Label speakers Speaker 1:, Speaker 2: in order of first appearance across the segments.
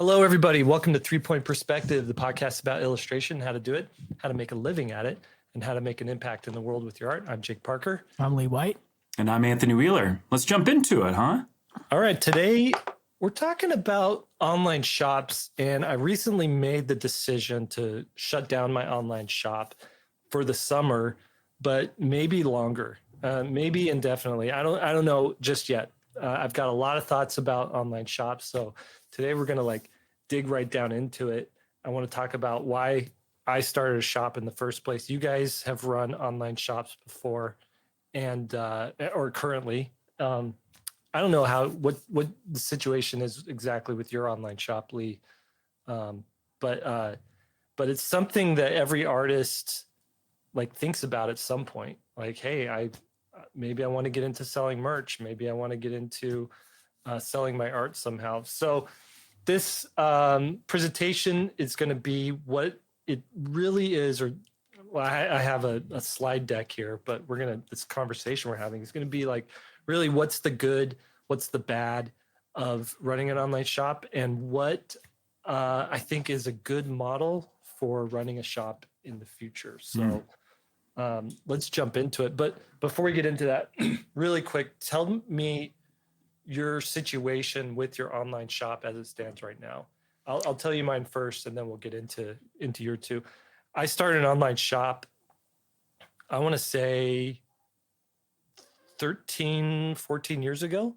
Speaker 1: Hello, everybody. Welcome to 3-Point Perspective, the podcast about illustration, how to do it, how to make a living at it, and how to make an impact in the world with your art. I'm Jake Parker.
Speaker 2: I'm Lee White.
Speaker 3: And I'm Anthony Wheeler. Let's jump into it, huh?
Speaker 1: All right. Today, we're talking about online shops, and I recently made the decision to shut down my online shop for the summer, but maybe longer, maybe indefinitely. I don't know just yet. I've got a lot of thoughts about online shops, so today we're going to dig right down into it. I want to talk about why I started a shop in the first place. You guys have run online shops before and or currently. I don't know what the situation is exactly with your online shop, Lee. But it's something that every artist thinks about at some point. Hey, maybe I want to get into selling merch. Maybe I want to get into selling my art somehow. So this presentation is going to be what it really is, I have a slide deck here, but this conversation we're having is going to be really what's the good, what's the bad of running an online shop, and what I think is a good model for running a shop in the future. So let's jump into it. But before we get into that, really quick, tell me your situation with your online shop as it stands right now. I'll tell you mine first, and then we'll get into your two. I started an online shop, I want to say 13, 14 years ago.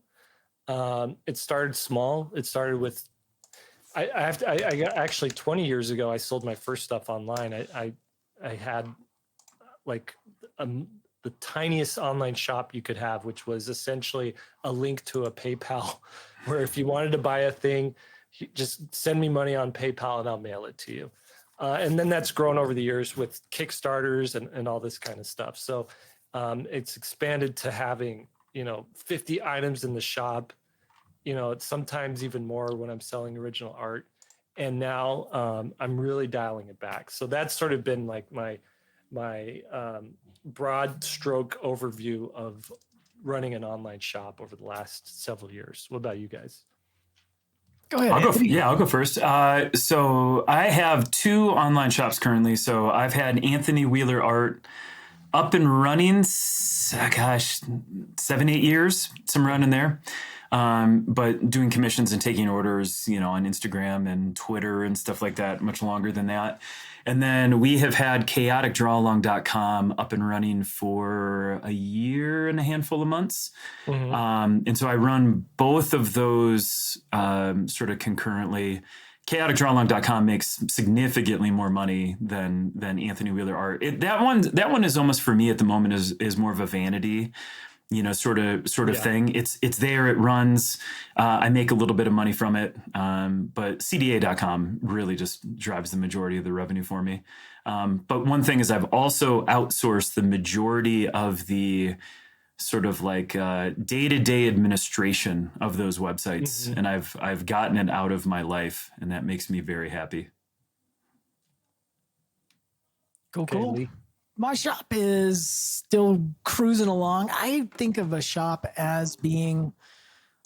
Speaker 1: It started small. It started with, actually 20 years ago, I sold my first stuff online. I had the tiniest online shop you could have, which was essentially a link to a PayPal, where if you wanted to buy a thing, just send me money on PayPal and I'll mail it to you. And then that's grown over the years with Kickstarters and all this kind of stuff. So it's expanded to having, 50 items in the shop, it's sometimes even more when I'm selling original art. And now I'm really dialing it back. So that's sort of been my broad stroke overview of running an online shop over the last several years. What about you guys?
Speaker 2: Go ahead.
Speaker 3: I'll go first. So I have two online shops currently. So I've had Anthony Wheeler Art up and running, 7-8 years, some running there. But doing commissions and taking orders, on Instagram and Twitter and stuff like that, much longer than that. And then we have had chaoticdrawalong.com up and running for a year and a handful of months. Mm-hmm. And so I run both of those sort of concurrently. Chaoticdrawalong.com makes significantly more money than Anthony Wheeler Art. That one is almost, for me at the moment, is more of a vanity, sort of thing. It's there, it runs. I make a little bit of money from it. But CDA.com really just drives the majority of the revenue for me. But one thing is I've also outsourced the majority of the sort of day-to-day administration of those websites. Mm-hmm. And I've gotten it out of my life, and that makes me very happy.
Speaker 2: Cool. Okay, my shop is still cruising along. I think of a shop as being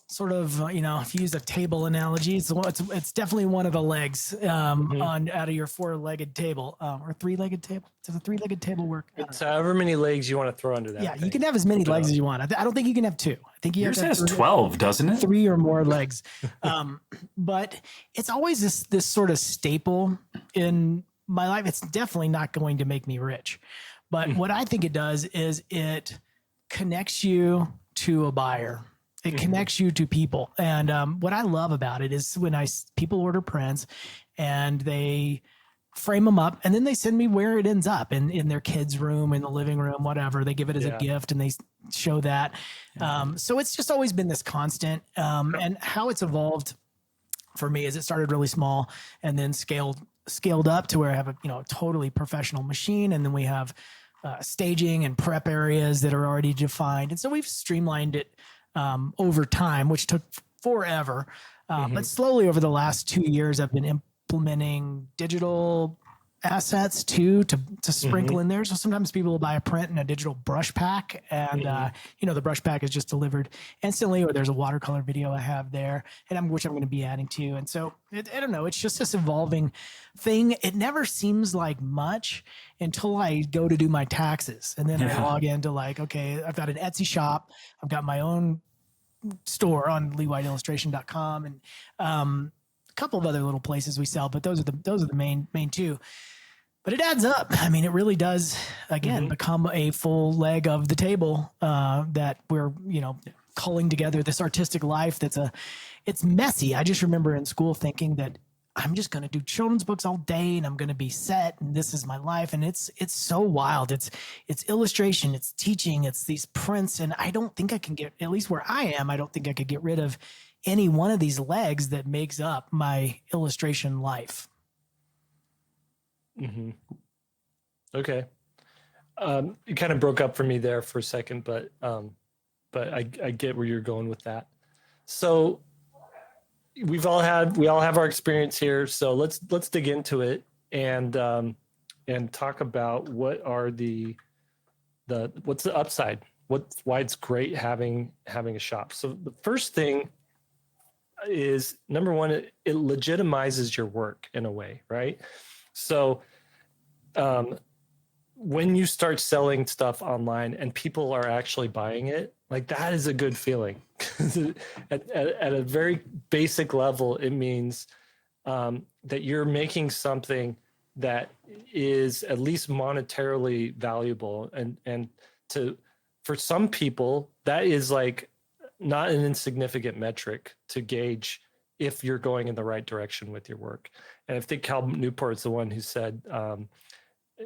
Speaker 2: sort of, if you use a table analogy, it's definitely one of the legs out of your 4-legged table or 3-legged table. Does a 3-legged table work?
Speaker 1: It's however many legs you want to throw under that.
Speaker 2: Yeah, you can have as many legs as you want. I don't think you can have 2. I think
Speaker 3: yours has 12, doesn't it?
Speaker 2: 3 or more legs. But it's always this sort of staple in my life. It's definitely not going to make me rich. But what I think it does is it connects you to a buyer. It connects you to people. And what I love about it is when people order prints and they frame them up and then they send me where it ends up in their kids' room, in the living room, whatever. They give it as a gift and they show that. So it's just always been this constant. And how it's evolved for me is it started really small and then scaled up to where I have a totally professional machine, and then we have staging and prep areas that are already defined. And so we've streamlined it over time, which took forever. But slowly over the last 2 years, I've been implementing digital assets too to sprinkle in there. So sometimes people will buy a print and a digital brush pack, and the brush pack is just delivered instantly, or there's a watercolor video I have there, which I'm going to be adding to. And so I don't know, it's just this evolving thing. It never seems like much until I go to do my taxes, and then I log into like, okay, I've got an Etsy shop, I've got my own store on leewhiteillustration.com, and a couple of other little places we sell, but those are the main two. But it adds up. I mean, it really does, again, become a full leg of the table that we're, culling together this artistic life it's messy. I just remember in school thinking that I'm just going to do children's books all day and I'm going to be set and this is my life. And it's so wild. It's illustration, it's teaching, it's these prints. And I don't think I can at least where I am, I don't think I could get rid of any one of these legs that makes up my illustration life.
Speaker 1: Mm-hmm. Okay. You kind of broke up for me there for a second, but I get where you're going with that. So we all have our experience here. So let's dig into it and talk about what are what's the upside, why it's great having a shop. So the first thing is, number one, it legitimizes your work in a way, right? So when you start selling stuff online and people are actually buying it, like that is a good feeling. at a very basic level, it means that you're making something that is at least monetarily valuable. And for some people, that is like not an insignificant metric to gauge if you're going in the right direction with your work. And I think Cal Newport's the one who said,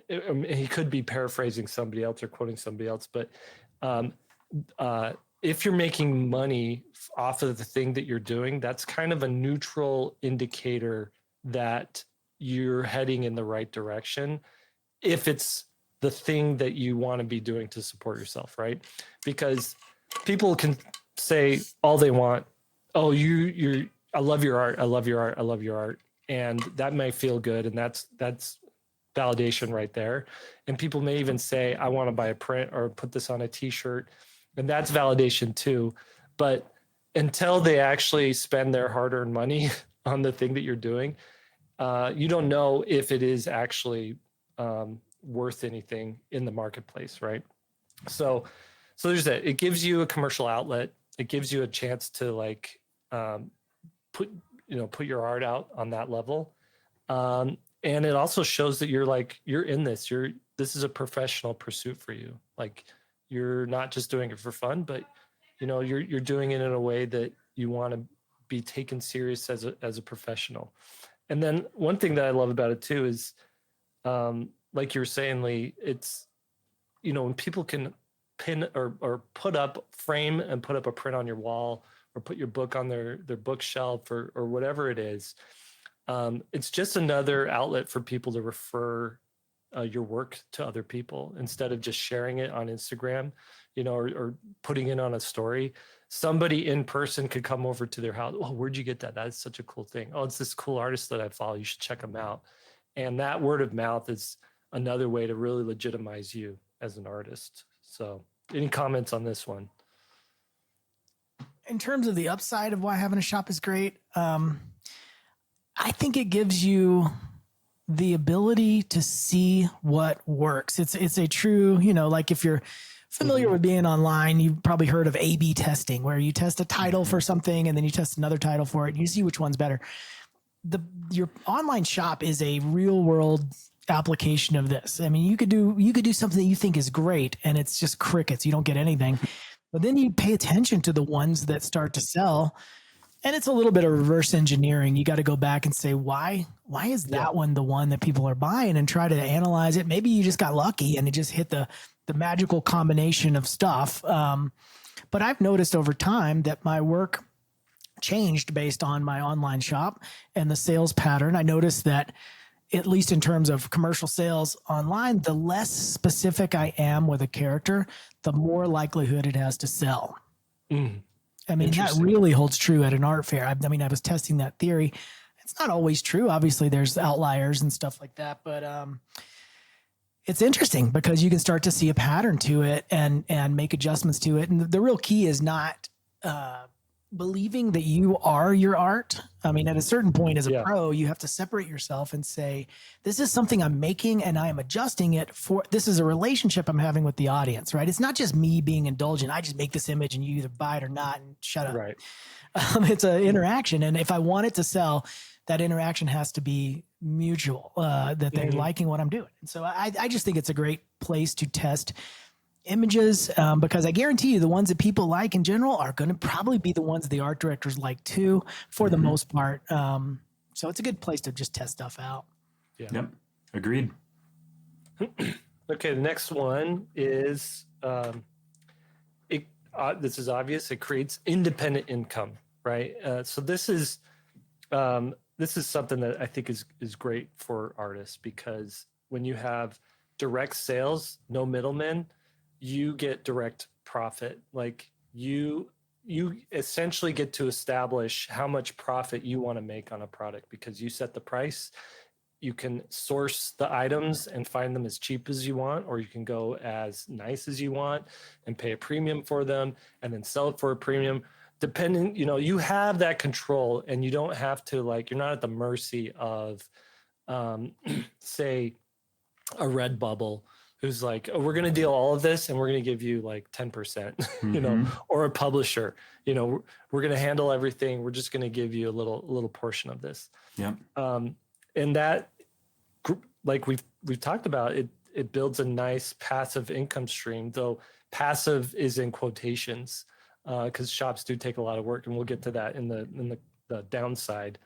Speaker 1: he could be paraphrasing somebody else or quoting somebody else, but if you're making money off of the thing that you're doing, that's kind of a neutral indicator that you're heading in the right direction, if it's the thing that you want to be doing to support yourself, right? Because people can say all they want, oh, I love your art, I love your art, I love your art. And that may feel good, and that's validation right there. And people may even say, I want to buy a print or put this on a t-shirt, and that's validation too. But until they actually spend their hard-earned money on the thing that you're doing, you don't know if it is actually worth anything in the marketplace, right? So there's that. It gives you a commercial outlet. It gives you a chance to like put your art out on that level. And it also shows that you're in this. This is a professional pursuit for you. Like, you're not just doing it for fun, but you're doing it in a way that you want to be taken serious as a professional. And then one thing that I love about it too is, like you were saying, Lee, it's when people can pin or frame and put up a print on your wall, or put your book on their bookshelf or whatever it is. It's just another outlet for people to refer your work to other people instead of just sharing it on Instagram, or putting it on a story. Somebody in person could come over to their house. Oh, where'd you get that? That's such a cool thing. Oh, it's this cool artist that I follow. You should check them out. And that word of mouth is another way to really legitimize you as an artist. So any comments on this one?
Speaker 2: In terms of the upside of why having a shop is great, I think it gives you the ability to see what works. It's a true, like if you're familiar with being online, you've probably heard of A/B testing, where you test a title for something and then you test another title for it and you see which one's better. Your online shop is a real world application of this. I mean, you could do something that you think is great and it's just crickets. You don't get anything. But then you pay attention to the ones that start to sell, and it's a little bit of reverse engineering. You got to go back and say, why is that one the one that people are buying, and try to analyze it. Maybe you just got lucky and it just hit the magical combination of stuff. But I've noticed over time that my work changed based on my online shop and the sales pattern. I noticed that, at least in terms of commercial sales online, the less specific I am with a character, the more likelihood it has to sell. I mean, that really holds true at an art fair. I was testing that theory. it's not always true. Obviously there's outliers and stuff like that, but it's interesting because you can start to see a pattern to it and make adjustments to it. And the real key is not believing that you are your art. I mean, at a certain point as a pro, you have to separate yourself and say, this is something I'm making and I am adjusting it for, this is a relationship I'm having with the audience, right? It's not just me being indulgent. I just make this image and you either buy it or not and shut up.
Speaker 1: Right.
Speaker 2: It's an interaction. And if I want it to sell, that interaction has to be mutual, that they're liking what I'm doing. And so I just think it's a great place to test images, because I guarantee you the ones that people like in general are going to probably be the ones the art directors like too, for the most part. So it's a good place to just test stuff out.
Speaker 1: Yeah.
Speaker 3: Yep. Agreed.
Speaker 1: Okay. The next one is, this is obvious. It creates independent income, right? So this is something that I think is great for artists, because when you have direct sales, no middlemen, you get direct profit. Like you essentially get to establish how much profit you want to make on a product, because you set the price. You can source the items and find them as cheap as you want, or you can go as nice as you want and pay a premium for them and then sell it for a premium. Depending, you have that control, and you don't have to, like, you're not at the mercy of, say, a Redbubble who's like, oh, we're going to deal all of this and we're going to give you like 10%, or a publisher, we're going to handle everything. We're just going to give you a little portion of this.
Speaker 3: Yeah.
Speaker 1: And that, like we've talked about, it builds a nice passive income stream, though passive is in quotations, because shops do take a lot of work, and we'll get to that in the downside.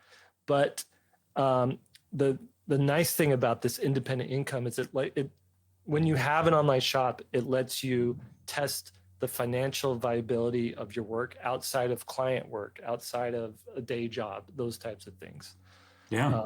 Speaker 1: But the nice thing about this independent income is when you have an online shop, it lets you test the financial viability of your work outside of client work, outside of a day job, those types of things.
Speaker 3: Yeah.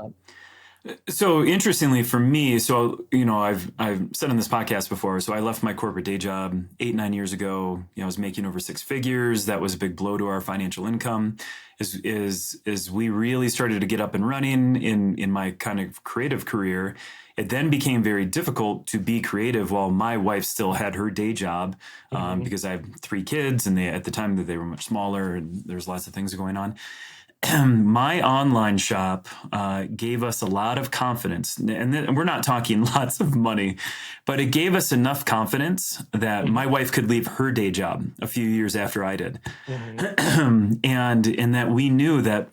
Speaker 3: So interestingly for me, I've said on this podcast before, so I left my corporate day job 8-9 years ago. I was making over 6 figures. That was a big blow to our financial income. As we really started to get up and running in my kind of creative career, it then became very difficult to be creative while my wife still had her day job, because I have 3 kids, and at the time that they were much smaller, and there's lots of things going on. My online shop gave us a lot of confidence, and we're not talking lots of money, but it gave us enough confidence that my wife could leave her day job a few years after I did. And that we knew that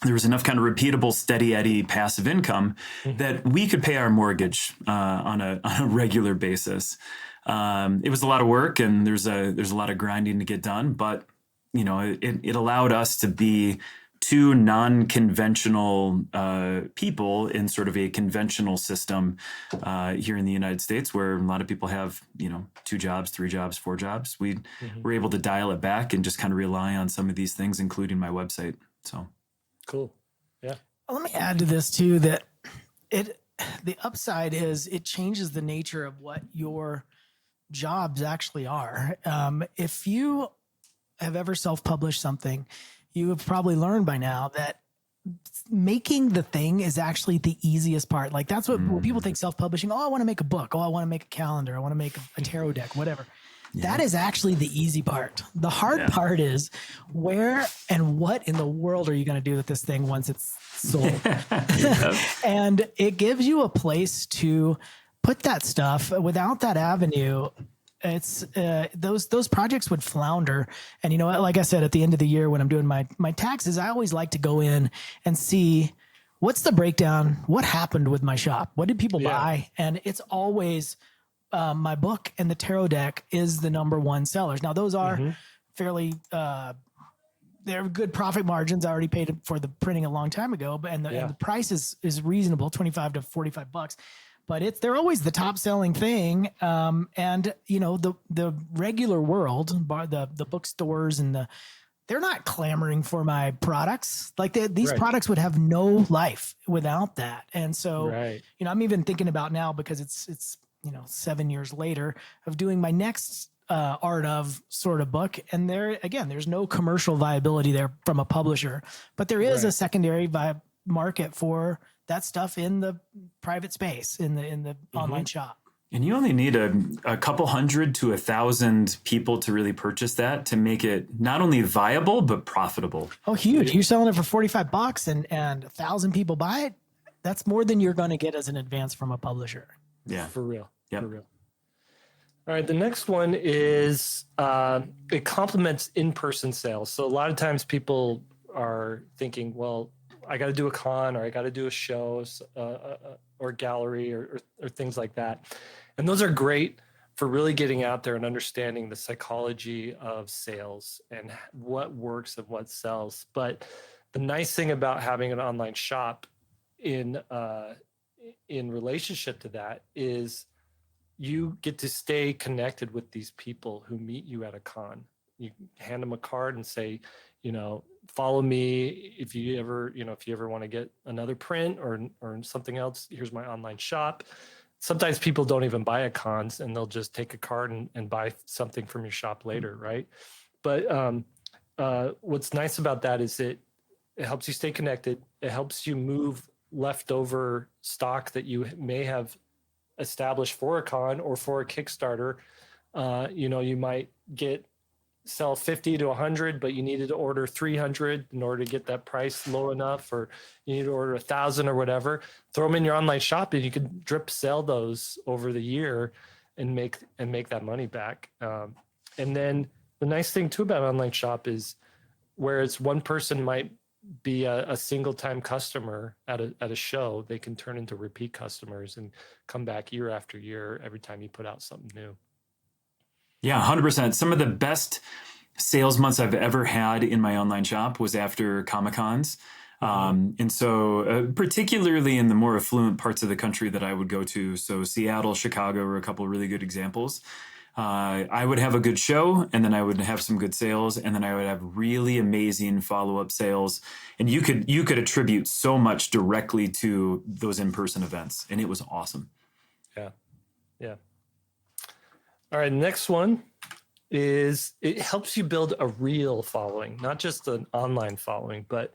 Speaker 3: there was enough kind of repeatable, steady Eddie passive income that we could pay our mortgage on a regular basis. It was a lot of work, and there's a lot of grinding to get done, but it allowed us to be 2 non-conventional people in sort of a conventional system here in the United States, where a lot of people have 2 jobs, 3 jobs, 4 jobs. We were able to dial it back and just kind of rely on some of these things, including my website. So
Speaker 1: cool. Yeah.
Speaker 2: Well, let me add to this too, that the upside is it changes the nature of what your jobs actually are. If you have ever self-published something, you have probably learned by now that making the thing is actually the easiest part. Like that's what when people think self-publishing, I want to make a book. I want to make a calendar. I want to make a tarot deck, whatever. Yeah. That is actually the easy part. The hard part is where and what in the world are you going to do with this thing once it's sold? And it gives you a place to put that stuff. Without that avenue, it's those projects would flounder. And like I said, at the end of the year when I'm doing my taxes, I always like to go in and see what's the breakdown, what happened with my shop, what did people buy, and it's always my book and the tarot deck is the #1 sellers. Now those are fairly they're good profit margins. I already paid for the printing a long time ago, but and the price is reasonable, $25 to $45. But they're always the top selling thing. And the regular world, the bookstores and they're not clamoring for my products. Like these products would have no life without that. And so, I'm even thinking about now, because it's 7 years later, of doing my next art of sort of book. And there's no commercial viability there from a publisher, but there is a secondary market for that stuff in the private space, in the
Speaker 1: Mm-hmm.
Speaker 2: online shop.
Speaker 3: And you only need a couple hundred to 1,000 people to really purchase that to make it not only viable, but profitable.
Speaker 2: Oh, huge. You're selling it for $45 and 1,000 people buy it. That's more than you're going to get as an advance from a publisher.
Speaker 3: Yeah.
Speaker 1: For real.
Speaker 3: Yep.
Speaker 1: For real. All right. The next one is it complements in-person sales. So a lot of times people are thinking, well, I got to do a con, or I got to do a show, or gallery, or things like that. And those are great for really getting out there and understanding the psychology of sales and what works and what sells. But the nice thing about having an online shop in relationship to that is you get to stay connected with these people who meet you at a con. You hand them a card and say, follow me if you ever want to get another print or something else. Here's my online shop. Sometimes people don't even buy at cons, and they'll just take a card and buy something from your shop later, right? But what's nice about that is it helps you stay connected. It helps you move leftover stock that you may have established for a con or for a Kickstarter. You might sell 50 to 100, but you needed to order 300 in order to get that price low enough, or you need to order 1,000 or whatever. Throw them in your online shop, and you can drip sell those over the year and make that money back. And then the nice thing too about online shop is, whereas one person might be a single time customer at a show, they can turn into repeat customers and come back year after year every time you put out something new.
Speaker 3: Yeah, 100%. Some of the best sales months I've ever had in my online shop was after Comic-Cons. And so particularly in the more affluent parts of the country that I would go to, so Seattle, Chicago are a couple of really good examples. I would have a good show, and then I would have some good sales, and then I would have really amazing follow-up sales. And you could attribute so much directly to those in-person events, and it was awesome.
Speaker 1: Yeah. All right, next one is it helps you build a real following, not just an online following, but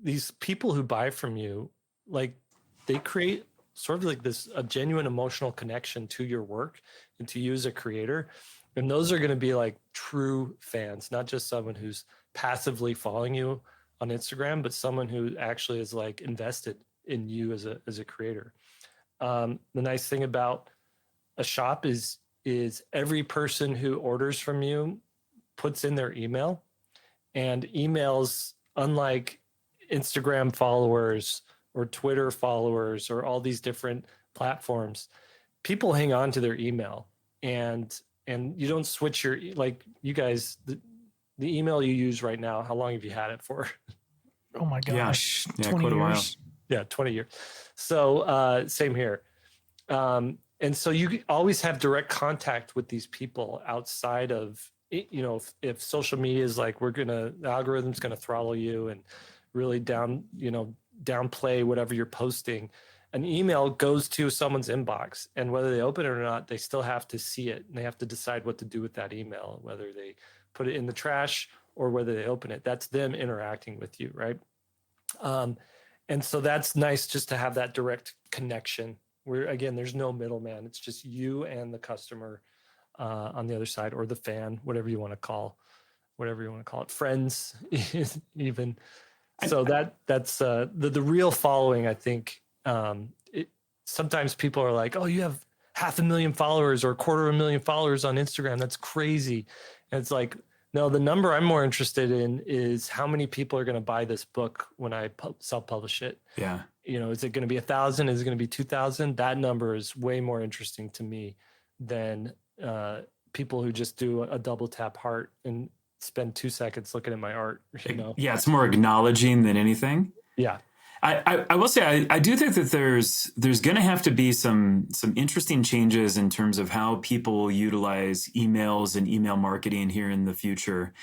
Speaker 1: these people who buy from you, like, they create sort of like a genuine emotional connection to your work and to you as a creator. And those are going to be like true fans, not just someone who's passively following you on Instagram, but someone who actually is like invested in you as a creator. The nice thing about a shop is every person who orders from you puts in their email, and emails, unlike Instagram followers or Twitter followers or all these different platforms, people hang on to their email, and you don't switch like you guys, the email you use right now, how long have you had it for?
Speaker 2: Oh my gosh.
Speaker 3: Yeah,
Speaker 2: 20
Speaker 3: quite a while.
Speaker 2: years.
Speaker 1: Yeah, 20 years. So same here. And so you always have direct contact with these people outside of, if social media is like, the algorithm's going to throttle you and really downplay whatever you're posting. An email goes to someone's inbox, and whether they open it or not, they still have to see it, and they have to decide what to do with that email, whether they put it in the trash or whether they open it. That's them interacting with you, right? And so that's nice just to have that direct connection where, again, there's no middleman. It's just you and the customer on the other side, or the fan, whatever you want to call it, friends, even. So that's the real following. I think sometimes people are like, "Oh, you have 500,000 followers or 250,000 followers on Instagram. That's crazy." And it's like, no, the number I'm more interested in is how many people are going to buy this book when I self-publish it.
Speaker 3: Yeah.
Speaker 1: Is it going to be 1,000? Is it going to be 2,000? That number is way more interesting to me than people who just do a double tap heart and spend 2 seconds looking at my art.
Speaker 3: Yeah, it's more acknowledging than anything.
Speaker 1: Yeah.
Speaker 3: I will say I do think that there's going to have to be some interesting changes in terms of how people utilize emails and email marketing here in the future,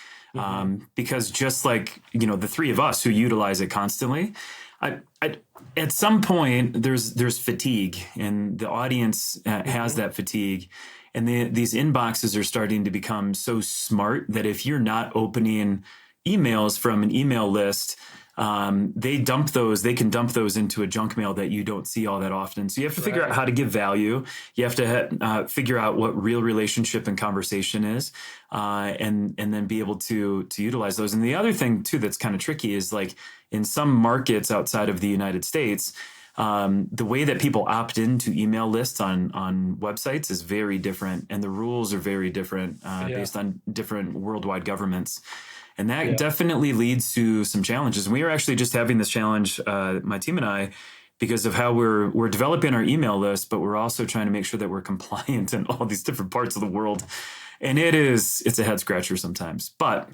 Speaker 3: because just like the three of us who utilize it constantly, at some point there's fatigue, and the audience has that fatigue, and these inboxes are starting to become so smart that if you're not opening emails from an email list they can dump those into a junk mail that you don't see all that often. So you have to figure out how to give value. You have to figure out what real relationship and conversation is, and then be able to utilize those. And the other thing too that's kind of tricky is like in some markets outside of the United States, the way that people opt into email lists on websites is very different, and the rules are very different based on different worldwide governments. And that definitely leads to some challenges. And we were actually just having this challenge, my team and I, because of how we're developing our email list, but we're also trying to make sure that we're compliant in all these different parts of the world. And it's a head scratcher sometimes. But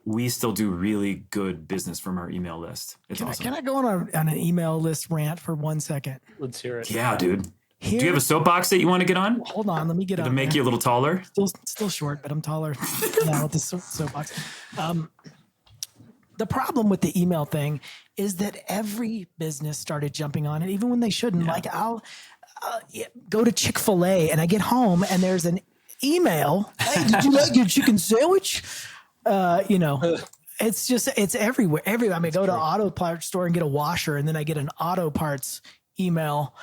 Speaker 3: we still do really good business from our email list. It's awesome.
Speaker 2: Can I go on an email list rant for 1 second?
Speaker 1: Let's hear it.
Speaker 3: Yeah, dude. Do you have a soapbox that you want to get on?
Speaker 2: Hold on, let me get on.
Speaker 3: To make you a little taller?
Speaker 2: Still short, but I'm taller now with the soapbox. The problem with the email thing is that every business started jumping on it, even when they shouldn't. Like I'll go to Chick-fil-A and I get home and there's an email. Hey, did you like your chicken sandwich? It's everywhere. I mean, go to auto parts store and get a washer, and then I get an auto parts email.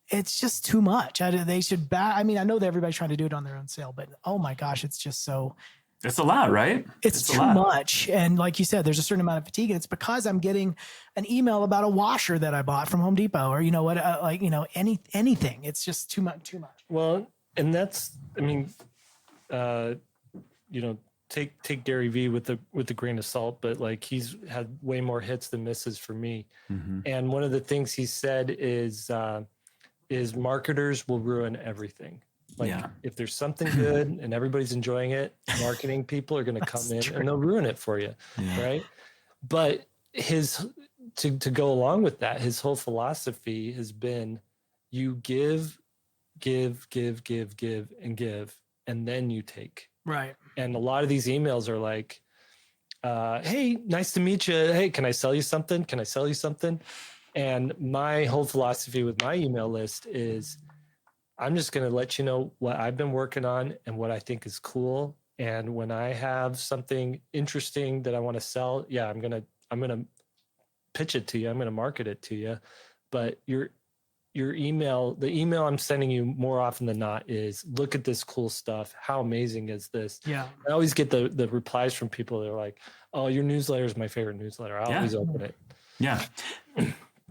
Speaker 2: It's just too much. They should I know that everybody's trying to do it on their own sale, but oh my gosh, it's just so.
Speaker 3: It's a lot, right?
Speaker 2: It's too much. And like you said, there's a certain amount of fatigue. And it's because I'm getting an email about a washer that I bought from Home Depot, or anything. It's just too much.
Speaker 1: Well, and that's, take Gary Vee with the grain of salt, but like he's had way more hits than misses for me. Mm-hmm. And one of the things he said is marketers will ruin everything. Like if there's something good and everybody's enjoying it, marketing people are going to come in and they'll ruin it for you. Yeah. Right. But to go along with that, his whole philosophy has been you give, and give, and then you take.
Speaker 2: Right.
Speaker 1: And a lot of these emails are like, hey, nice to meet you. Hey, can I sell you something? Can I sell you something? And my whole philosophy with my email list is I'm just going to let you know what I've been working on and what I think is cool. And when I have something interesting that I want to sell, I'm going to pitch it to you. I'm going to market it to you. But your email, the email I'm sending you more often than not is, look at this cool stuff. How amazing is this? Yeah. I always get the replies from people that are like, oh, your newsletter is my favorite newsletter. I always open it.
Speaker 3: Yeah.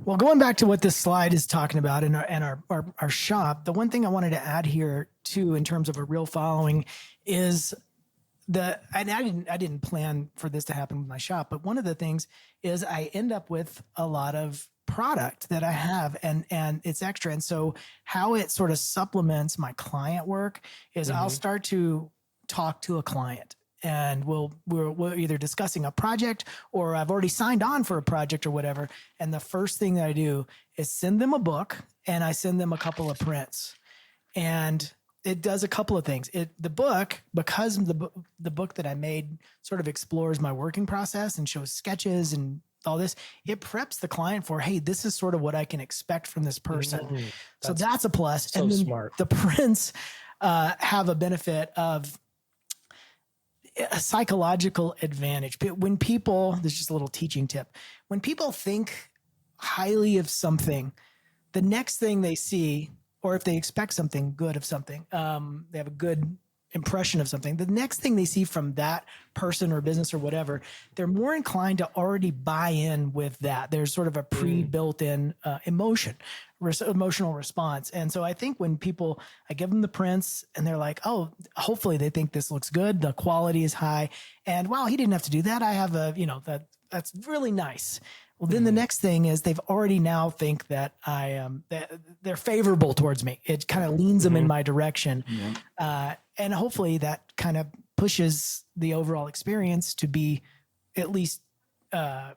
Speaker 2: Well, going back to what this slide is talking about in our shop, the one thing I wanted to add here too, in terms of a real following, is I didn't plan for this to happen with my shop, but one of the things is I end up with a lot of product that I have and it's extra. And so how it sort of supplements my client work is I'll start to talk to a client. And we're either discussing a project or I've already signed on for a project or whatever. And the first thing that I do is send them a book, and I send them a couple of prints. And it does a couple of things. The book, because the book that I made sort of explores my working process and shows sketches and all this, it preps the client for, hey, this is sort of what I can expect from this person. So that's a plus.
Speaker 1: So
Speaker 2: and then
Speaker 1: smart.
Speaker 2: The prints have a benefit of a psychological advantage. When people, this is just a little teaching tip. When people think highly of something, the next thing they see, or if they expect something good of something, they have a good impression of something, the next thing they see from that person or business or whatever, they're more inclined to already buy in with that. There's sort of a pre-built in emotional response. And so I think when I give them the prints and they're like, oh, hopefully they think this looks good. The quality is high. And wow, he didn't have to do that. I have that's really nice. Well, then the next thing is they've already now think that that they're favorable towards me. It kind of leans them in my direction. And hopefully that kind of pushes the overall experience to be at least the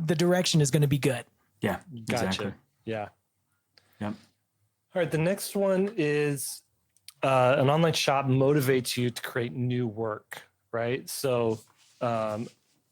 Speaker 2: direction is going to be good.
Speaker 3: Yeah,
Speaker 1: gotcha.
Speaker 3: Exactly.
Speaker 1: Yeah.
Speaker 3: Yep.
Speaker 1: All right. The next one is an online shop motivates you to create new work, right? So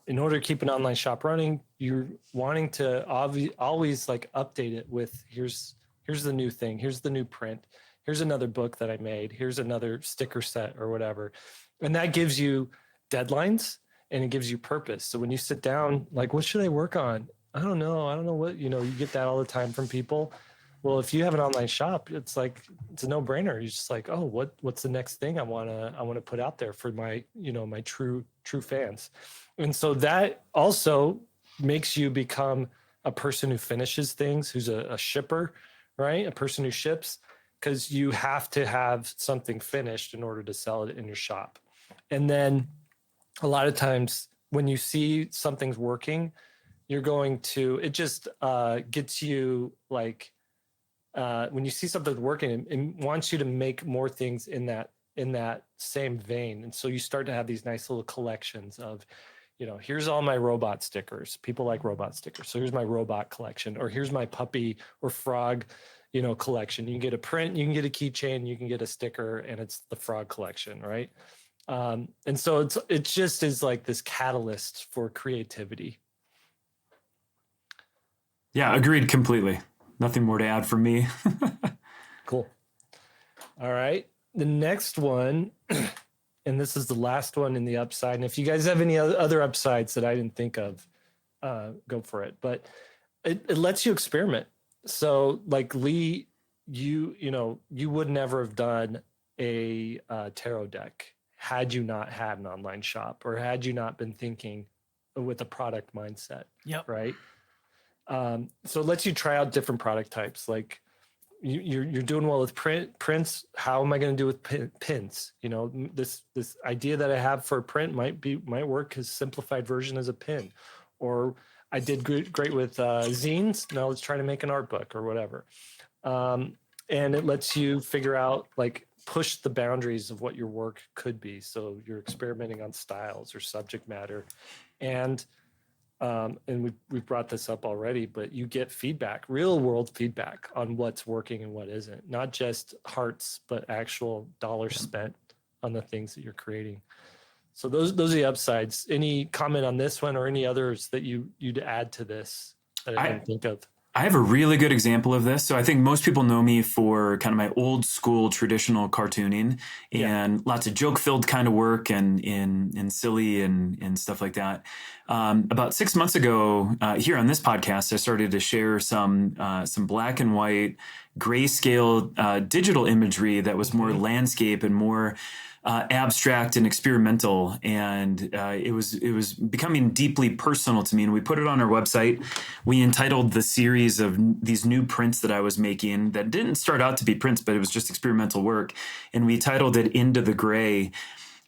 Speaker 1: in order to keep an online shop running, you're wanting to always like update it with here's the new thing, here's the new print, here's another book that I made, here's another sticker set or whatever. And that gives you deadlines and it gives you purpose. So when you sit down, like, what should I work on? I don't know what, you get that all the time from people. Well, if you have an online shop, it's like, it's a no brainer. You're just like, oh, what's the next thing I want to put out there for my, my true fans. And so that also makes you become a person who finishes things, who's a shipper, right? A person who ships, because you have to have something finished in order to sell it in your shop. And then a lot of times when you see something's working, you're going to, it just gets you like, when you see something working, it wants you to make more things in that same vein. And so you start to have these nice little collections of, here's all my robot stickers. People like robot stickers. So here's my robot collection, or here's my puppy or frog, collection. You can get a print, you can get a keychain, you can get a sticker, and it's the frog collection, right? And so it just is like this catalyst for creativity.
Speaker 3: Yeah, agreed completely. Nothing more to add from me.
Speaker 1: Cool. All right. The next one, and this is the last one in the upside. And if you guys have any other upsides that I didn't think of, go for it. But it lets you experiment. So like Lee, you would never have done a tarot deck had you not had an online shop, or had you not been thinking with a product mindset.
Speaker 2: Yep.
Speaker 1: Right. So it lets you try out different product types. Like you're doing well with prints. How am I going to do with pins? This idea that I have for a print might work as simplified version as a pin, or I did great with zines. Now let's try to make an art book or whatever. And it lets you figure out, like, push the boundaries of what your work could be. So you're experimenting on styles or subject matter, and we've brought this up already, but you get feedback, real world feedback on what's working and what isn't, not just hearts, but actual dollars spent on the things that you're creating. So those are the upsides. Any comment on this one, or any others that you'd add to this that I didn't think of?
Speaker 3: I have a really good example of this. So I think most people know me for kind of my old school traditional cartooning and lots of joke filled kind of work and silly and stuff like that. About 6 months ago, here on this podcast, I started to share some black and white grayscale digital imagery that was more landscape and more abstract and experimental, and it was becoming deeply personal to me. And we put it on our website. We entitled the series of these new prints that I was making that didn't start out to be prints, but it was just experimental work. And we titled it Into the Gray.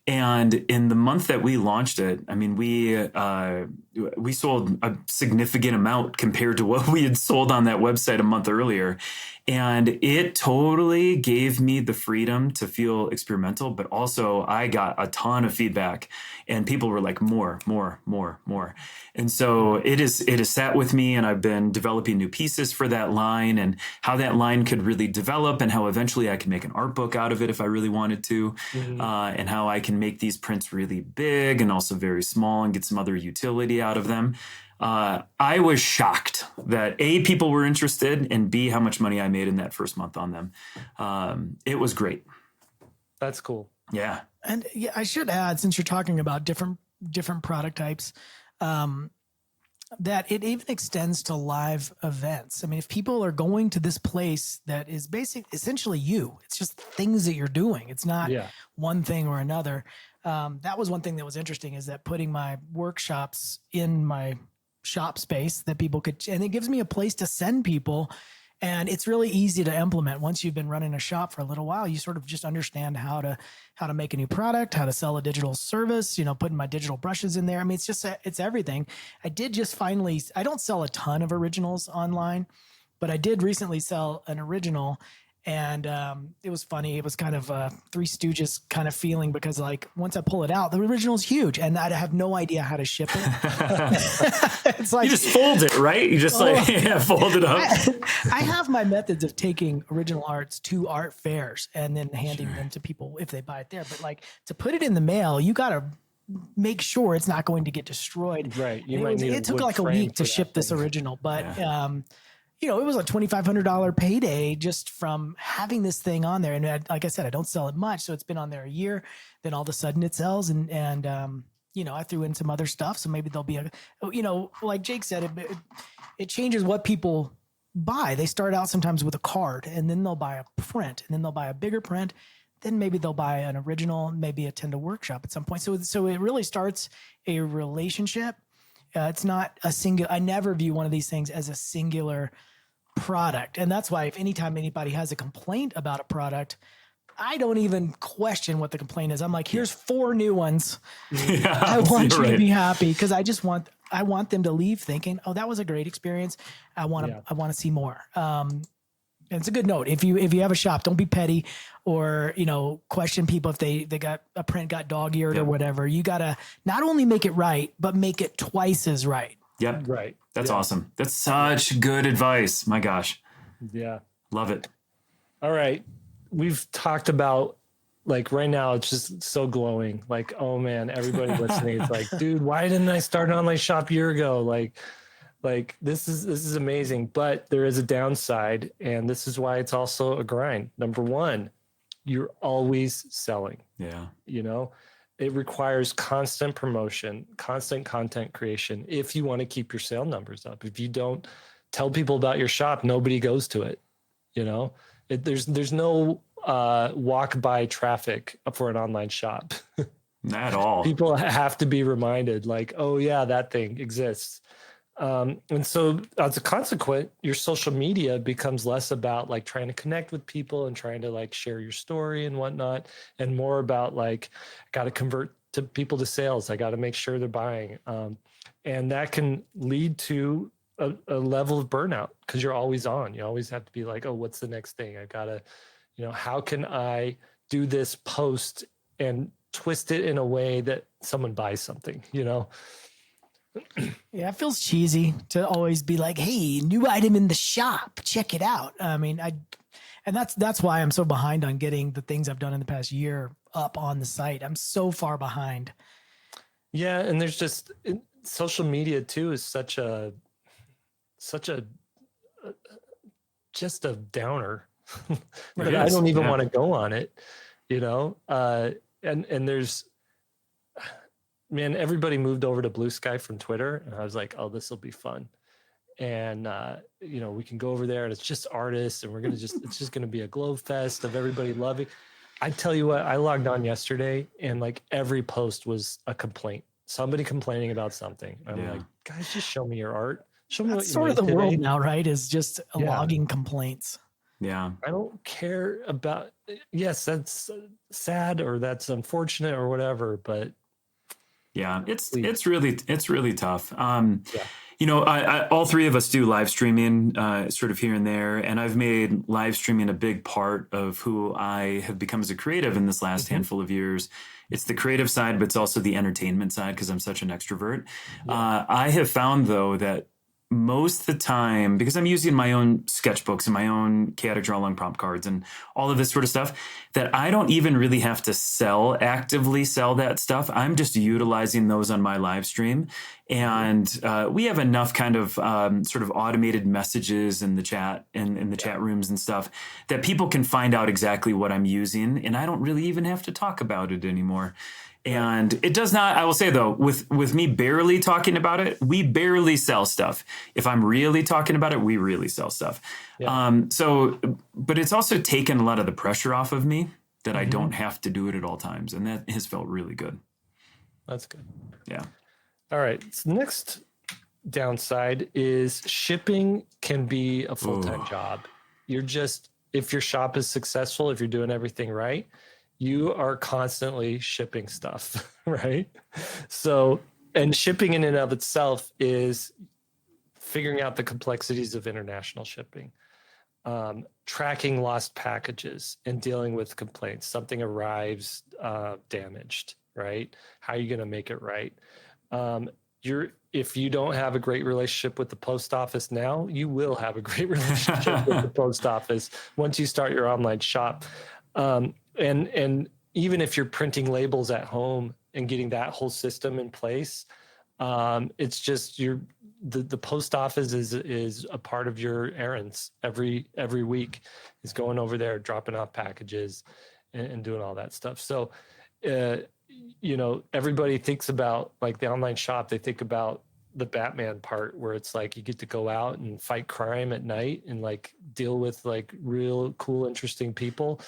Speaker 3: And in the month that we launched it, I mean, we sold a significant amount compared to what we had sold on that website a month earlier. And it totally gave me the freedom to feel experimental, but also I got a ton of feedback, and people were like, more. And so it has sat with me, and I've been developing new pieces for that line, and how that line could really develop, and how eventually I can make an art book out of it if I really wanted to, and how I can make these prints really big and also very small and get some other utility out of them. I was shocked that A, people were interested, and B, how much money I made in that first month on them. It was great.
Speaker 1: That's cool.
Speaker 3: Yeah.
Speaker 2: And yeah, I should add, since you're talking about different product types, that it even extends to live events. I mean, if people are going to this place that is essentially you, it's just things that you're doing. It's not one thing or another. That was one thing that was interesting, is that putting my workshops in my shop space that people could, and it gives me a place to send people. And it's really easy to implement. Once you've been running a shop for a little while, you sort of just understand how to make a new product, how to sell a digital service, putting my digital brushes in there. I mean, it's everything. I don't sell a ton of originals online, but I did recently sell an original. And it was funny. It was kind of a Three Stooges kind of feeling, because like once I pull it out, the original's huge, and I have no idea how to ship it. It's like,
Speaker 3: you just fold it, right? You just fold it up.
Speaker 2: I have my methods of taking original arts to art fairs and then handing them to people if they buy it there. But like, to put it in the mail, you got to make sure it's not going to get destroyed.
Speaker 1: Right.
Speaker 2: It took like a week to ship this original, but it was a $2,500 payday just from having this thing on there. And like I said, I don't sell it much, so it's been on there a year. Then all of a sudden it sells, and I threw in some other stuff. So maybe there'll be like Jake said, it changes what people buy. They start out sometimes with a card, and then they'll buy a print, and then they'll buy a bigger print. Then maybe they'll buy an original, maybe attend a workshop at some point. So it really starts a relationship. It's not a single. I never view one of these things as a singular product. And that's why if anytime anybody has a complaint about a product, I don't even question what the complaint is. I'm like, here's 4 new ones.
Speaker 3: Yeah,
Speaker 2: I want you
Speaker 3: right.
Speaker 2: to be happy, because I want them to leave thinking, oh, that was a great experience. I want to see more. And it's a good note. If you have a shop, don't be petty or, question people if they got a print got dog-eared or whatever. You got to not only make it right, but make it twice as right.
Speaker 3: Yep.
Speaker 1: Right.
Speaker 3: That's awesome. That's such good advice. My gosh.
Speaker 1: Yeah.
Speaker 3: Love it.
Speaker 1: All right. We've talked about, like, right now it's just so glowing. Like, oh man, everybody listening is like, dude, why didn't I start an online shop a year ago? Like this is amazing, but there is a downside, and this is why it's also a grind. Number one, you're always selling.
Speaker 3: Yeah.
Speaker 1: It requires constant promotion, constant content creation if you want to keep your sale numbers up. If you don't tell people about your shop, nobody goes to it. There's no walk by traffic for an online shop.
Speaker 3: Not at all.
Speaker 1: People have to be reminded, like, oh yeah, that thing exists. And so as a consequence, your social media becomes less about like trying to connect with people and trying to like share your story and whatnot, and more about like, got to convert people to sales. I got to make sure they're buying. And that can lead to a level of burnout, because you're always on. You always have to be like, oh, what's the next thing? I've got to, how can I do this post and twist it in a way that someone buys something,
Speaker 2: Yeah, it feels cheesy to always be like, hey, new item in the shop, check it out. I mean, and that's why I'm so behind on getting the things I've done in the past year up on the site. I'm so far behind.
Speaker 1: Yeah. And there's just social media too is such a just a downer that I don't even want to go on it, and there's, man, everybody moved over to Blue Sky from Twitter, and I was like, oh, this will be fun. And, we can go over there, and it's just artists, and it's just going to be a glow fest of everybody loving. I tell you what, I logged on yesterday, and like every post was a complaint, somebody complaining about something. I'm like, guys, just show me your art. Show me
Speaker 2: That's
Speaker 1: what you
Speaker 2: sort of
Speaker 1: made
Speaker 2: the
Speaker 1: today.
Speaker 2: world now, right? Is just logging complaints.
Speaker 3: Yeah.
Speaker 1: I don't care about, yes, that's sad or that's unfortunate or whatever, but
Speaker 3: yeah, it's really tough. All 3 of us do live streaming sort of here and there, and I've made live streaming a big part of who I have become as a creative in this last handful of years. It's the creative side, but it's also the entertainment side, because I'm such an extrovert. I have found, though, that most of the time, because I'm using my own sketchbooks and my own chaotic draw long prompt cards and all of this sort of stuff, that I don't even really have to actively sell that stuff. I'm just utilizing those on my live stream. And we have enough kind of sort of automated messages in the chat and in the chat rooms and stuff that people can find out exactly what I'm using. And I don't really even have to talk about it anymore. And it does not, I will say though, with me barely talking about it, we barely sell stuff. If I'm really talking about it, we really sell stuff. Yeah. But it's also taken a lot of the pressure off of me that I don't have to do it at all times. And that has felt really good.
Speaker 1: That's good.
Speaker 3: Yeah.
Speaker 1: All right. So next downside is shipping can be a full-time job. If your shop is successful, if you're doing everything right, you are constantly shipping stuff, right? So, and shipping in and of itself is figuring out the complexities of international shipping, tracking lost packages and dealing with complaints. Something arrives damaged, right? How are you going to make it right? If you don't have a great relationship with the post office now, you will have a great relationship with the post office once you start your online shop. And even if you're printing labels at home and getting that whole system in place, it's just the post office is a part of your errands every week, is going over there, dropping off packages and doing all that stuff. So everybody thinks about like the online shop. They think about the Batman part where it's like you get to go out and fight crime at night and like deal with like real cool, interesting people.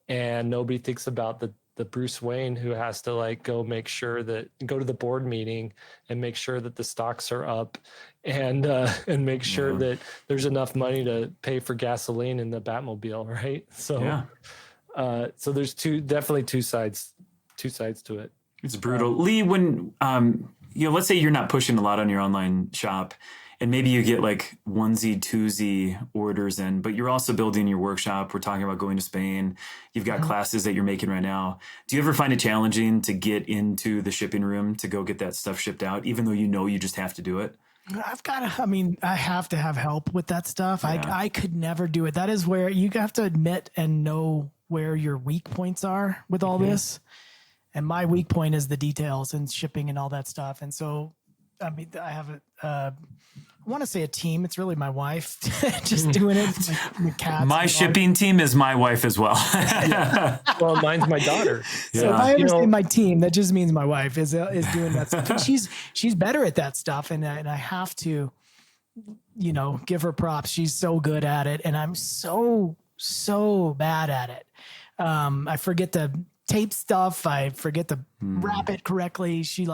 Speaker 1: And nobody thinks about the Bruce Wayne who has to like go to the board meeting and make sure that the stocks are up and make sure that there's enough money to pay for gasoline in the Batmobile, right? So so there's definitely two sides to it.
Speaker 3: It's brutal. Lee, when let's say you're not pushing a lot on your online shop, and maybe you get like onesie, twosie orders in, but you're also building your workshop. We're talking about going to Spain. You've got classes that you're making right now. Do you ever find it challenging to get into the shipping room to go get that stuff shipped out, even though you just have to do it?
Speaker 2: I have to have help with that stuff. Yeah. I could never do it. That is where you have to admit and know where your weak points are with all this. And my weak point is the details and shipping and all that stuff. And so, I have I want to say a team. It's really my wife just doing it. Like cats.
Speaker 3: My shipping team is my wife as well.
Speaker 1: Well, mine's my daughter.
Speaker 2: So if I ever say my team, that just means my wife is doing that stuff. And she's better at that stuff. And I have to, give her props. She's so good at it. And I'm so bad at it. I forget to tape stuff. I forget to wrap it correctly. She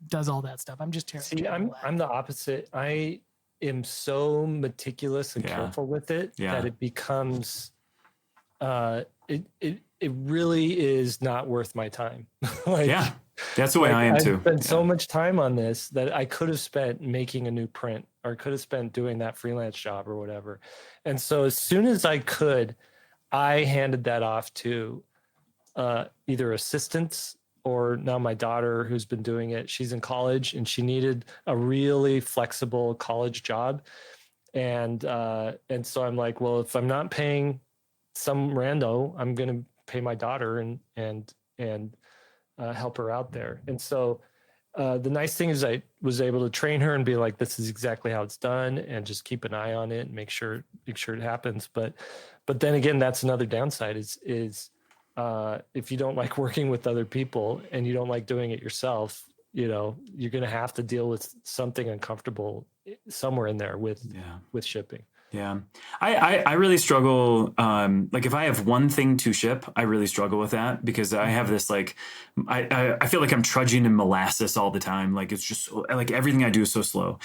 Speaker 2: does all that stuff. I'm just terrible.
Speaker 1: See, I'm the opposite. I am so meticulous and careful with it that it becomes it really is not worth my time.
Speaker 3: That's the way I am too.
Speaker 1: I spent so much time on this that I could have spent making a new print or could have spent doing that freelance job or whatever. And so as soon as I could, I handed that off to either assistants or now my daughter who's been doing it. She's in college and she needed a really flexible college job. And so I'm like, well, if I'm not paying some rando, I'm going to pay my daughter and help her out there. And so the nice thing is I was able to train her and be like, this is exactly how it's done and just keep an eye on it and make sure it happens. But then again, that's another downside is if you don't like working with other people and you don't like doing it yourself, you're going to have to deal with something uncomfortable somewhere in there with shipping.
Speaker 3: Yeah. I really struggle. If I have one thing to ship, I really struggle with that because I have this, I feel like I'm trudging in molasses all the time. Like it's just like everything I do is so slow.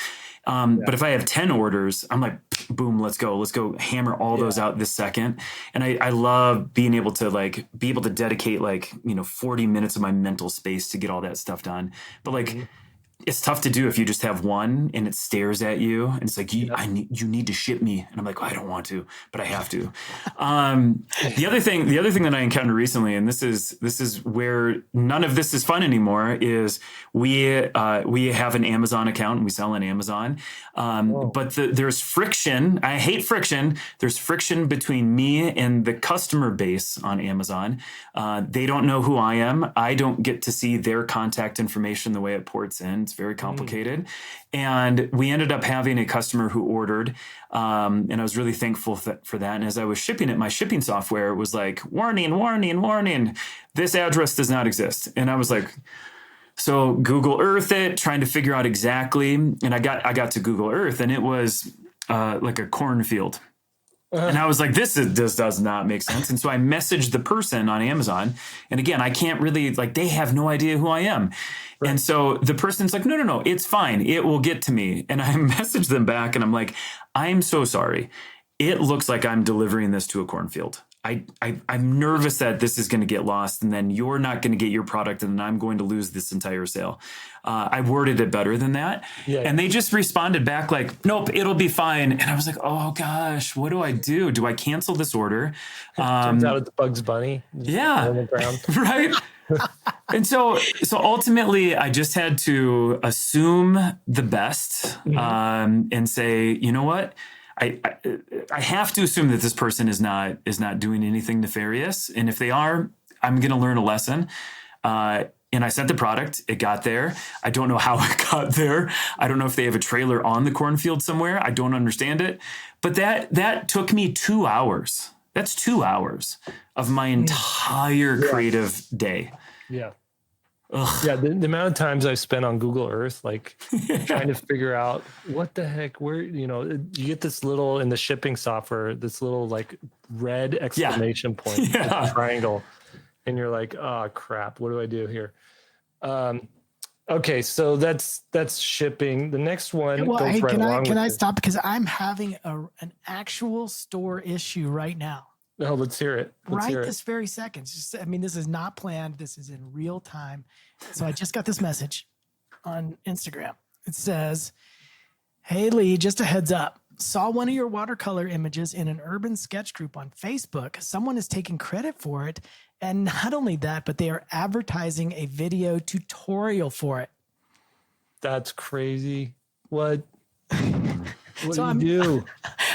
Speaker 3: But if I have 10 orders, I'm like, boom, let's go hammer all those out this second. And I love being able to dedicate 40 minutes of my mental space to get all that stuff done. But it's tough to do if you just have one and it stares at you and it's like, you need to ship me. And I'm like, I don't want to, but I have to. The other thing that I encountered recently, and this is where none of this is fun anymore, is we have an Amazon account and we sell on Amazon. But there's friction. I hate friction. There's friction between me and the customer base on Amazon. They don't know who I am. I don't get to see their contact information the way it ports in. It's very complicated. And we ended up having a customer who ordered, and I was really thankful for that. And as I was shipping it, my shipping software was like, warning, this address does not exist. And I was like, so Google Earth it, trying to figure out exactly. And I got to Google Earth and it was like a cornfield. And I was like, this does not make sense. And so I messaged the person on Amazon. And again, I can't really, they have no idea who I am. Right. And so the person's like, no, it's fine. It will get to me. And I messaged them back and I'm like, I'm so sorry. It looks like I'm delivering this to a cornfield. I'm nervous that this is going to get lost and then you're not going to get your product and then I'm going to lose this entire sale. I worded it better than that. Yeah. And they just responded back like, nope, it'll be fine. And I was like, oh gosh, what do I do? Do I cancel this order?
Speaker 1: Turns out it's Bugs Bunny.
Speaker 3: Yeah.
Speaker 1: On the ground.
Speaker 3: Right. And so ultimately I just had to assume the best and say, you know what? I have to assume that this person is not doing anything nefarious. And if they are, I'm going to learn a lesson. And I sent the product. It got there. I don't know how it got there. I don't know if they have a trailer on the cornfield somewhere. I don't understand it. But that took me 2 hours. That's 2 hours of my entire creative day.
Speaker 1: Yeah.
Speaker 3: Ugh.
Speaker 1: Yeah, the amount of times I've spent on Google Earth, like trying to figure out what the heck, where, you get this little in the shipping software, this little like red exclamation point,
Speaker 3: Yeah.
Speaker 1: triangle, and you're like, oh crap, what do I do here? Okay, so that's shipping. The next one
Speaker 2: Well,
Speaker 1: goes
Speaker 2: hey,
Speaker 1: right along
Speaker 2: can
Speaker 1: with
Speaker 2: I
Speaker 1: it.
Speaker 2: stop because I'm having an actual store issue right now.
Speaker 1: Oh, let's hear it. Let's hear it.
Speaker 2: This very second. I mean, this is not planned. This is in real time. So I just got this message on Instagram. It says, "Hey Lee, just a heads up. Saw one of your watercolor images in an urban sketch group on Facebook. Someone is taking credit for it. And not only that, but they are advertising a video tutorial for it."
Speaker 1: That's crazy. What? What
Speaker 2: So
Speaker 1: do you do?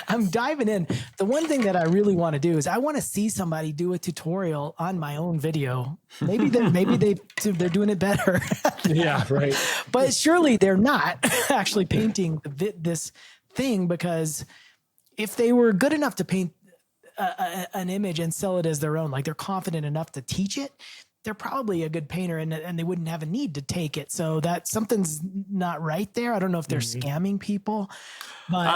Speaker 2: I'm diving in. The one thing that I really want to do is I want to see somebody do a tutorial on my own video. Maybe they're doing it better.
Speaker 1: Yeah, right.
Speaker 2: But surely they're not actually painting this thing, because if they were good enough to paint an image and sell it as their own, like they're confident enough to teach it, they're probably a good painter, and they wouldn't have a need to take it. So that something's not right there. I don't know if they're scamming people, but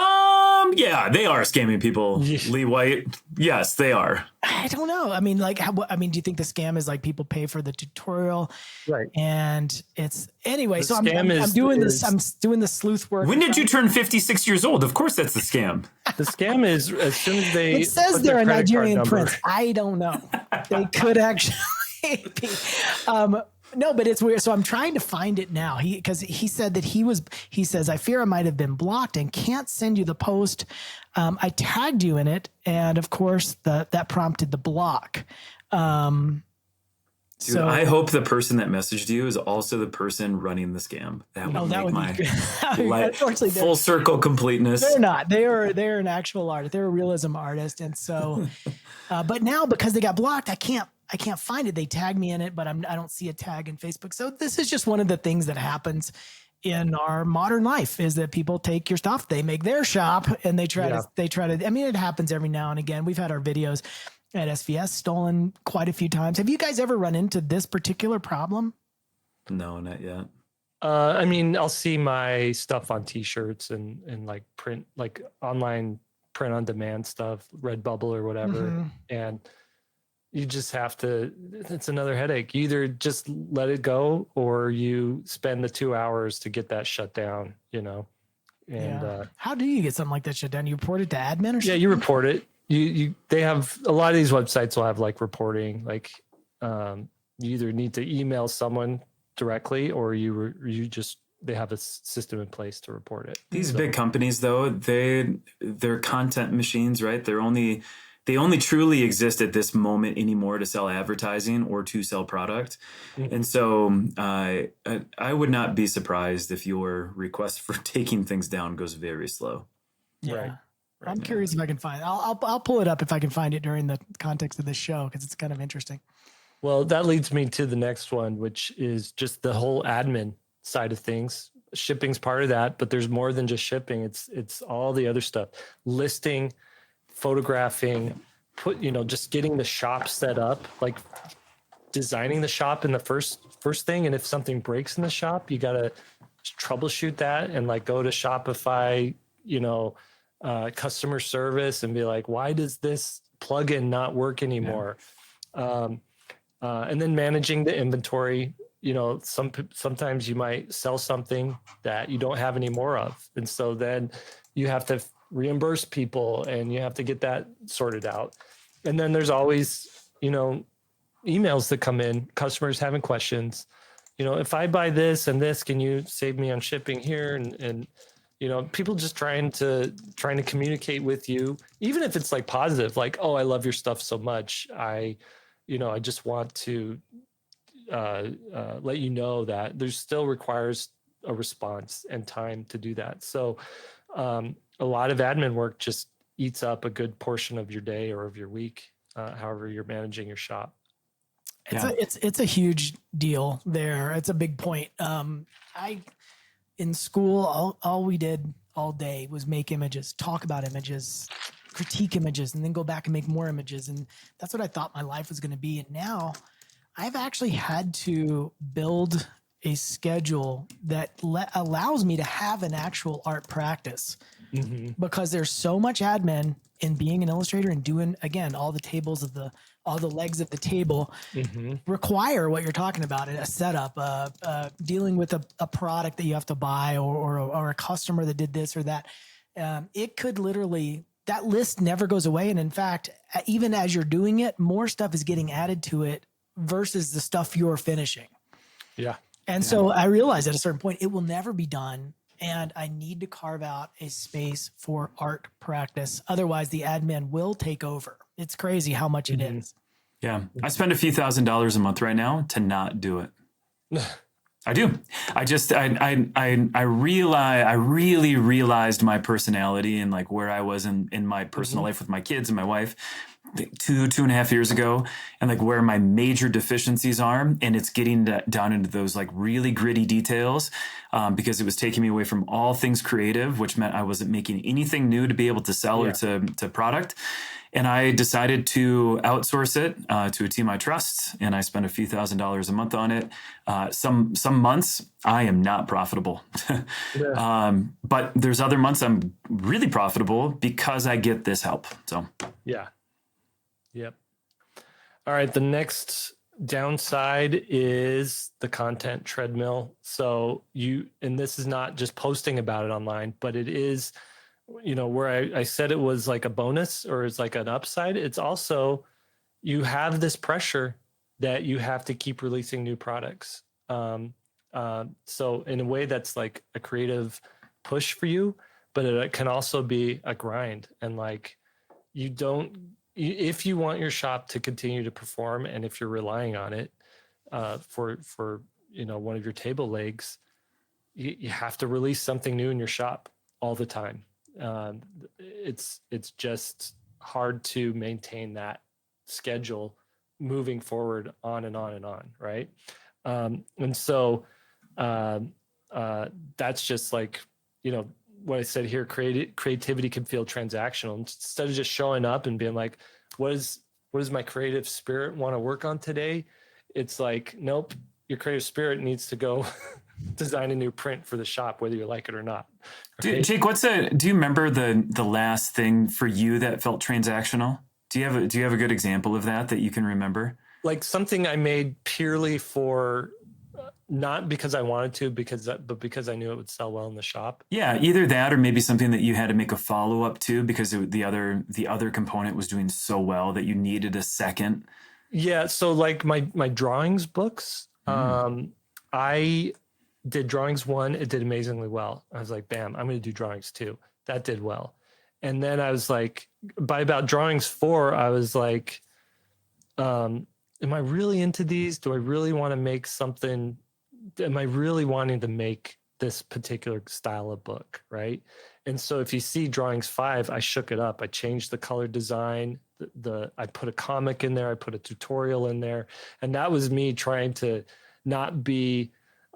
Speaker 3: yeah, they are scamming people. Lee White, yes, they are.
Speaker 2: I don't know. I mean, like, do you think the scam is like people pay for the tutorial,
Speaker 1: Right?
Speaker 2: And it's anyway.
Speaker 1: The
Speaker 2: So I'm
Speaker 1: scam
Speaker 2: doing
Speaker 1: is-
Speaker 2: this. I'm doing the sleuth work.
Speaker 3: When did you turn 56 years old? Of course, that's the scam.
Speaker 1: The scam is as soon as they
Speaker 2: It says
Speaker 1: put
Speaker 2: they're
Speaker 1: their
Speaker 2: a
Speaker 1: credit card
Speaker 2: Nigerian
Speaker 1: number-
Speaker 2: prince. I don't know. They could actually be. No, but it's weird. So I'm trying to find it now. Because he said that he says, "I fear I might have been blocked and can't send you the post. I tagged you in it." And of course that prompted the block.
Speaker 3: Dude,
Speaker 2: So
Speaker 3: I hope the person that messaged you is also the person running the scam. That would
Speaker 2: that
Speaker 3: make
Speaker 2: would be
Speaker 3: my
Speaker 2: good.
Speaker 3: life
Speaker 2: Unfortunately,
Speaker 3: full circle completeness.
Speaker 2: they're not. They're an actual artist. They're a realism artist. And so, but now because they got blocked, I can't find it. They tag me in it, but I don't see a tag in Facebook. So this is just one of the things that happens in our modern life, is that people take your stuff, they make their shop, and they try to, I mean, it happens every now and again. We've had our videos at SVS stolen quite a few times. Have you guys ever run into this particular problem?
Speaker 3: No, not yet.
Speaker 1: I mean, I'll see my stuff on T-shirts and like print, like online print on demand stuff, Redbubble or whatever, and you just have to. It's another headache. You either just let it go, or you spend the 2 hours to get that shut down. And
Speaker 2: How do you get something like that shut down? You report it to admin or something?
Speaker 1: yeah, you report it. They have a lot of these websites will have like reporting, like you either need to email someone directly, or they have a system in place to report it.
Speaker 3: These big companies, though, they're content machines, right? They only truly exist at this moment anymore to sell advertising or to sell product. And so I would not be surprised if your request for taking things down goes very slow.
Speaker 2: Yeah.
Speaker 1: Right.
Speaker 2: I'm curious if I can find it. I'll pull it up if I can find it during the context of this show, because it's kind of interesting.
Speaker 1: Well, that leads me to the next one, which is just the whole admin side of things. Shipping's part of that, but there's more than just shipping. It's all the other stuff. Listing, photographing, just getting the shop set up, like designing the shop in the first thing. And if something breaks in the shop, you got to troubleshoot that and like go to Shopify, customer service and be like, why does this plugin not work anymore? And then managing the inventory. Sometimes you might sell something that you don't have any more of. And so then you have to reimburse people and you have to get that sorted out. And then there's always, emails that come in, customers having questions. If I buy this and this, can you save me on shipping here? And people just trying to communicate with you, even if it's like positive, like, oh, I love your stuff so much. I just want to let you know that there's still requires a response and time to do that. So a lot of admin work just eats up a good portion of your day or of your week, however you're managing your shop.
Speaker 2: It's a huge deal there. It's a big point. In school, all we did all day was make images, talk about images, critique images, and then go back and make more images. And that's what I thought my life was going to be. And now I've actually had to build a schedule that allows me to have an actual art practice because there's so much admin in being an illustrator and doing, again, all the legs of the table require what you're talking about, a setup, dealing with a product that you have to buy or a customer that did this or that. It could literally, that list never goes away. And in fact, even as you're doing it, more stuff is getting added to it versus the stuff you're finishing.
Speaker 1: Yeah.
Speaker 2: And so I realized at a certain point, it will never be done. And I need to carve out a space for art practice. Otherwise, the admin will take over. It's crazy how much it is.
Speaker 3: Yeah. I spend a few $1,000s a month right now to not do it. I do. I really realized my personality and like where I was in my personal life with my kids and my wife 2.5 years ago, and like where my major deficiencies are. And it's getting down into those like really gritty details because it was taking me away from all things creative, which meant I wasn't making anything new to be able to sell or to product. And I decided to outsource it to a team I trust, and I spent a few $1,000s a month on it. Some months I am not profitable, but there's other months I'm really profitable because I get this help. So
Speaker 1: yeah, yep. All right, the next downside is the content treadmill. So and this is not just posting about it online, but it is, where I said it was like a bonus or it's like an upside. It's also, you have this pressure that you have to keep releasing new products. So in a way that's like a creative push for you, but it can also be a grind. And like, if you want your shop to continue to perform, and if you're relying on it for one of your table legs, you have to release something new in your shop all the time. It's just hard to maintain that schedule moving forward on and on and on, right? And so that's just like, what I said here, creativity can feel transactional. Instead of just showing up and being like, what does my creative spirit want to work on today? It's like, nope, your creative spirit needs to go design a new print for the shop, whether you like it or not. Right?
Speaker 3: Jake, do you remember the last thing for you that felt transactional? Do you have a good example of that you can remember?
Speaker 1: Like something I made purely for, not because I wanted to, but because I knew it would sell well in the shop.
Speaker 3: Yeah, either that or maybe something that you had to make a follow-up to because the other component was doing so well that you needed a second.
Speaker 1: Yeah, so like my drawings books, I did drawings 1, it did amazingly well. I was like, bam, I'm going to do drawings 2. That did well. And then I was like, by about drawings 4, I was like, am I really into these? Do I really want to make something? Am I really wanting to make this particular style of book, right? And so if you see drawings 5, I shook it up. I changed the color design. I put a comic in there. I put a tutorial in there. And that was me trying to not be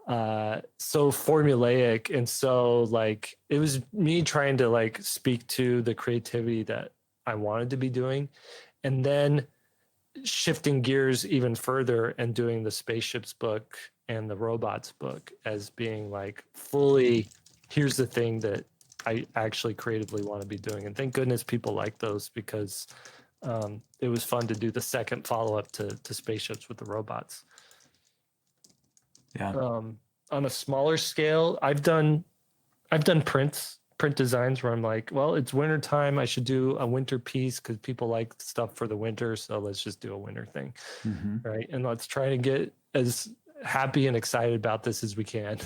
Speaker 1: so formulaic. And so like, it was me trying to like speak to the creativity that I wanted to be doing. And then shifting gears even further and doing the spaceships book and the robots book as being like fully, here's the thing that I actually creatively want to be doing. And thank goodness people like those, because it was fun to do the second follow-up to spaceships with the robots.
Speaker 3: Yeah.
Speaker 1: On a smaller scale, I've done print designs where I'm like, well, it's winter time. I should do a winter piece because people like stuff for the winter. So let's just do a winter thing. Right. And let's try to get as happy and excited about this as we can.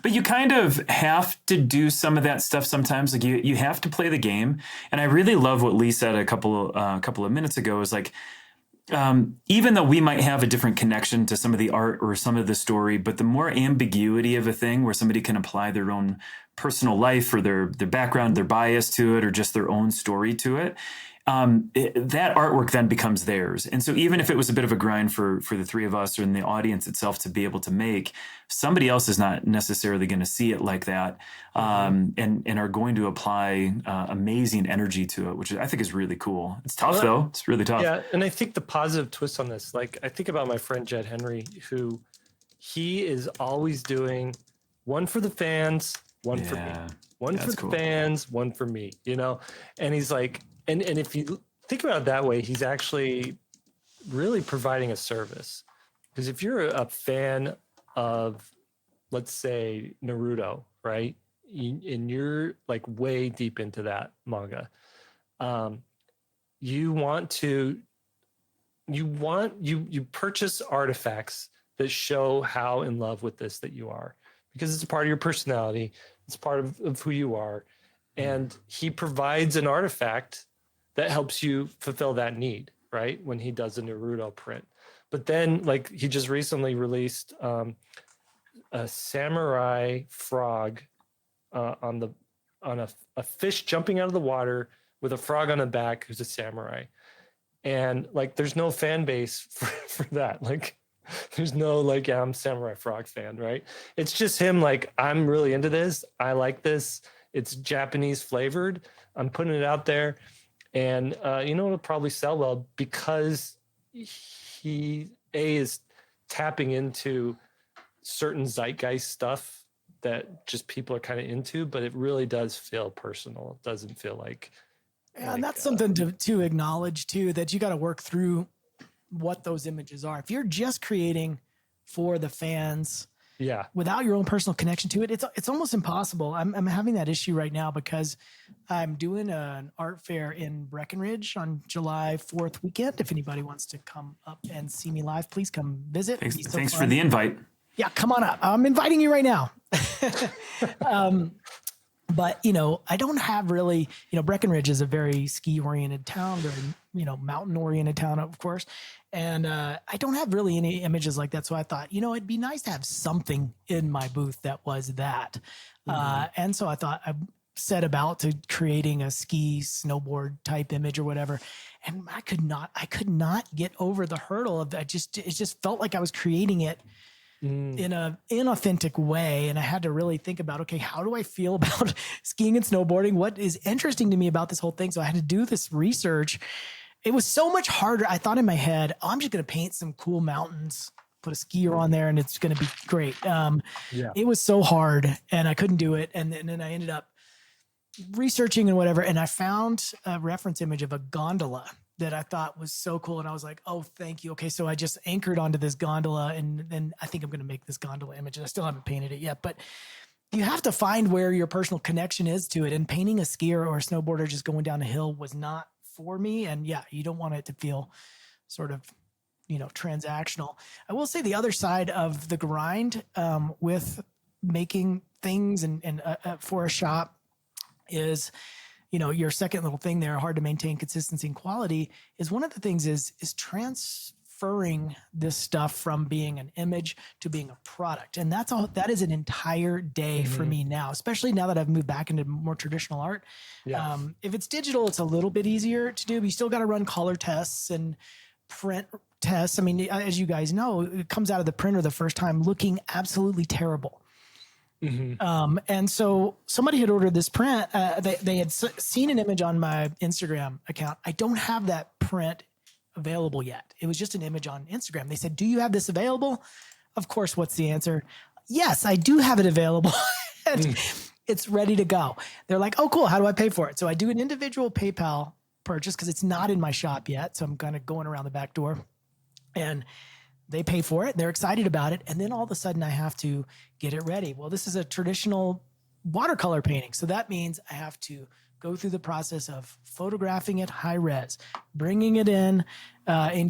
Speaker 3: But you kind of have to do some of that stuff sometimes. Like you have to play the game. And I really love what Lee said a couple of minutes ago is like, even though we might have a different connection to some of the art or some of the story, but the more ambiguity of a thing where somebody can apply their own personal life or their background, their bias to it, or just their own story to it, that artwork then becomes theirs. And so even if it was a bit of a grind for the three of us or in the audience itself to be able to make, somebody else is not necessarily going to see it like that, and are going to apply amazing energy to it, which I think is really cool. It's tough though. It's really tough.
Speaker 1: Yeah. And I think the positive twist on this, like I think about my friend Jed Henry, who he is always doing one for the fans, one for me, one for the fans, one for me, you know? And he's like, and if you think about it that way, he's actually really providing a service. Because if you're a fan of, let's say, Naruto, right? And you're like way deep into that manga, you purchase artifacts that show how in love with this that you are, because it's a part of your personality, it's part of who you are. And he provides an artifact that helps you fulfill that need, right? When he does a Naruto print. But then, like, he just recently released a samurai frog on a fish jumping out of the water with a frog on the back who's a samurai. And like, there's no fan base for that. Like, there's no like, yeah, I'm a Samurai Frog fan, right? It's just him like, I'm really into this. I like this. It's Japanese flavored. I'm putting it out there. And, it'll probably sell well because he is tapping into certain zeitgeist stuff that just people are kind of into, but it really does feel personal. It doesn't feel like.
Speaker 2: And that's something to acknowledge too, that you got to work through what those images are. If you're just creating for the fans, without your own personal connection to it, it's almost impossible. I'm having that issue right now because I'm doing an art fair in Breckenridge on July 4th weekend. If anybody wants to come up and see me live, please come visit.
Speaker 3: Thanks for the invite.
Speaker 2: Yeah, come on up. I'm inviting you right now. But, I don't have really, Breckenridge is a very ski-oriented town, very, mountain-oriented town, of course. And I don't have really any images like that. So I thought, it'd be nice to have something in my booth that was that. And so I thought I set about to creating a ski, snowboard type image or whatever. And I could not get over the hurdle of it just felt like I was creating it in a inauthentic way. And I had to really think about, okay, how do I feel about skiing and snowboarding? What is interesting to me about this whole thing? So I had to do this research. It was so much harder. I thought in my head, I'm just going to paint some cool mountains, put a skier on there, and it's going to be great. It was so hard and I couldn't do it. And then I ended up researching and whatever. And I found a reference image of a gondola that I thought was so cool. And I was like, oh, thank you. Okay. So I just anchored onto this gondola and then I think I'm going to make this gondola image. I still haven't painted it yet, but you have to find where your personal connection is to it. And painting a skier or a snowboarder just going down a hill was not for me. And you don't want it to feel sort of, transactional. I will say the other side of the grind with making things and for a shop is, your second little thing there, hard to maintain consistency and quality, is one of the things is transferring this stuff from being an image to being a product. And that is an entire day for me now, especially now that I've moved back into more traditional art. If it's digital, it's a little bit easier to do, but you still got to run color tests and print tests. I mean, as you guys know, it comes out of the printer the first time looking absolutely terrible. And so somebody had ordered this print. They had seen an image on my Instagram account. I don't have that print available yet. It was just an image on Instagram. They said, do you have this available? Of course. What's the answer? Yes, I do have it available. And it's ready to go. They're like, oh, cool. How do I pay for it? So I do an individual PayPal purchase because it's not in my shop yet. So I'm kind of going around the back door and they pay for it. They're excited about it. And then all of a sudden I have to get it ready. Well, this is a traditional watercolor painting. So that means I have to go through the process of photographing it high res, bringing it in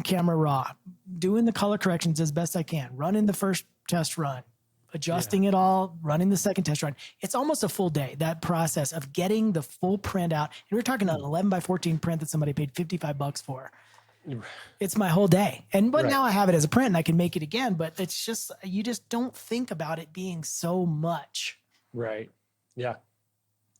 Speaker 2: camera raw, doing the color corrections as best I can, running the first test run, adjusting it all, running the second test run. It's almost a full day, that process of getting the full print out. And we're talking an 11 by 14 print that somebody paid $55 for. It's my whole day. But now I have it as a print and I can make it again, but it's just, you just don't think about it being so much.
Speaker 1: Right. Yeah.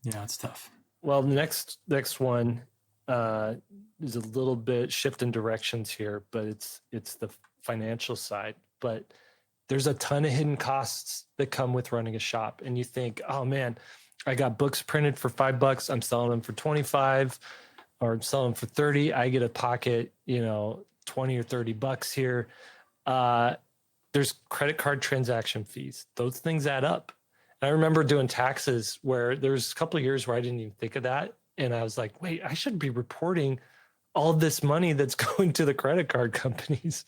Speaker 3: Yeah, it's tough.
Speaker 1: Well, the next one is a little bit shifting directions here, but it's the financial side. But there's a ton of hidden costs that come with running a shop, and you think, oh man, I got books printed for $5, I'm selling them for 25, or I'm selling them for 30. I get a pocket, 20 or $30 here. There's credit card transaction fees. Those things add up. I remember doing taxes where there's a couple of years where I didn't even think of that. And I was like, wait, I should be reporting all this money that's going to the credit card companies.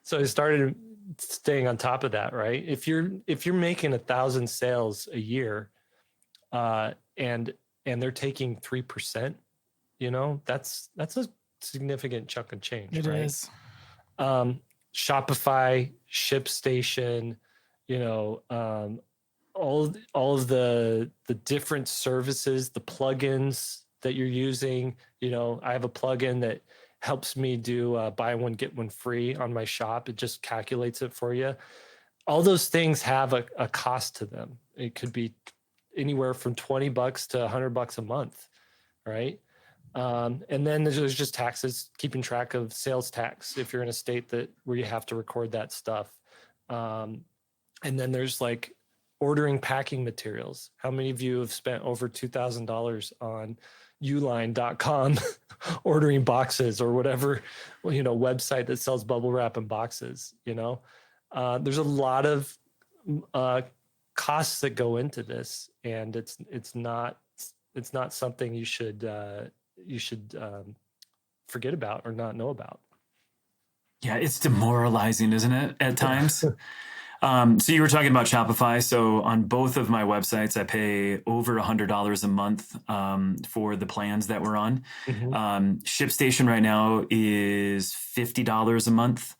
Speaker 1: So I started staying on top of that, right? If you're making 1,000 sales a year, and they're taking 3%, that's a significant chunk of change.
Speaker 2: It
Speaker 1: right?
Speaker 2: is.
Speaker 1: Shopify, ShipStation, all of the different services, the plugins that you're using. I have a plugin that helps me do buy one, get one free on my shop. It just calculates it for you. All those things have a cost to them. It could be anywhere from $20 to $100 a month, right? And then there's just taxes, keeping track of sales tax if you're in a state where you have to record that stuff. And then there's like ordering packing materials. How many of you have spent over $2,000 on uline.com ordering boxes or whatever, website that sells bubble wrap and boxes? There's a lot of costs that go into this, and it's not something you should forget about or not know about.
Speaker 3: Yeah, it's demoralizing, isn't it, at times? So you were talking about Shopify. So on both of my websites, I pay over $100 a month for the plans that we're on.
Speaker 1: Mm-hmm.
Speaker 3: ShipStation right now is $50 a month.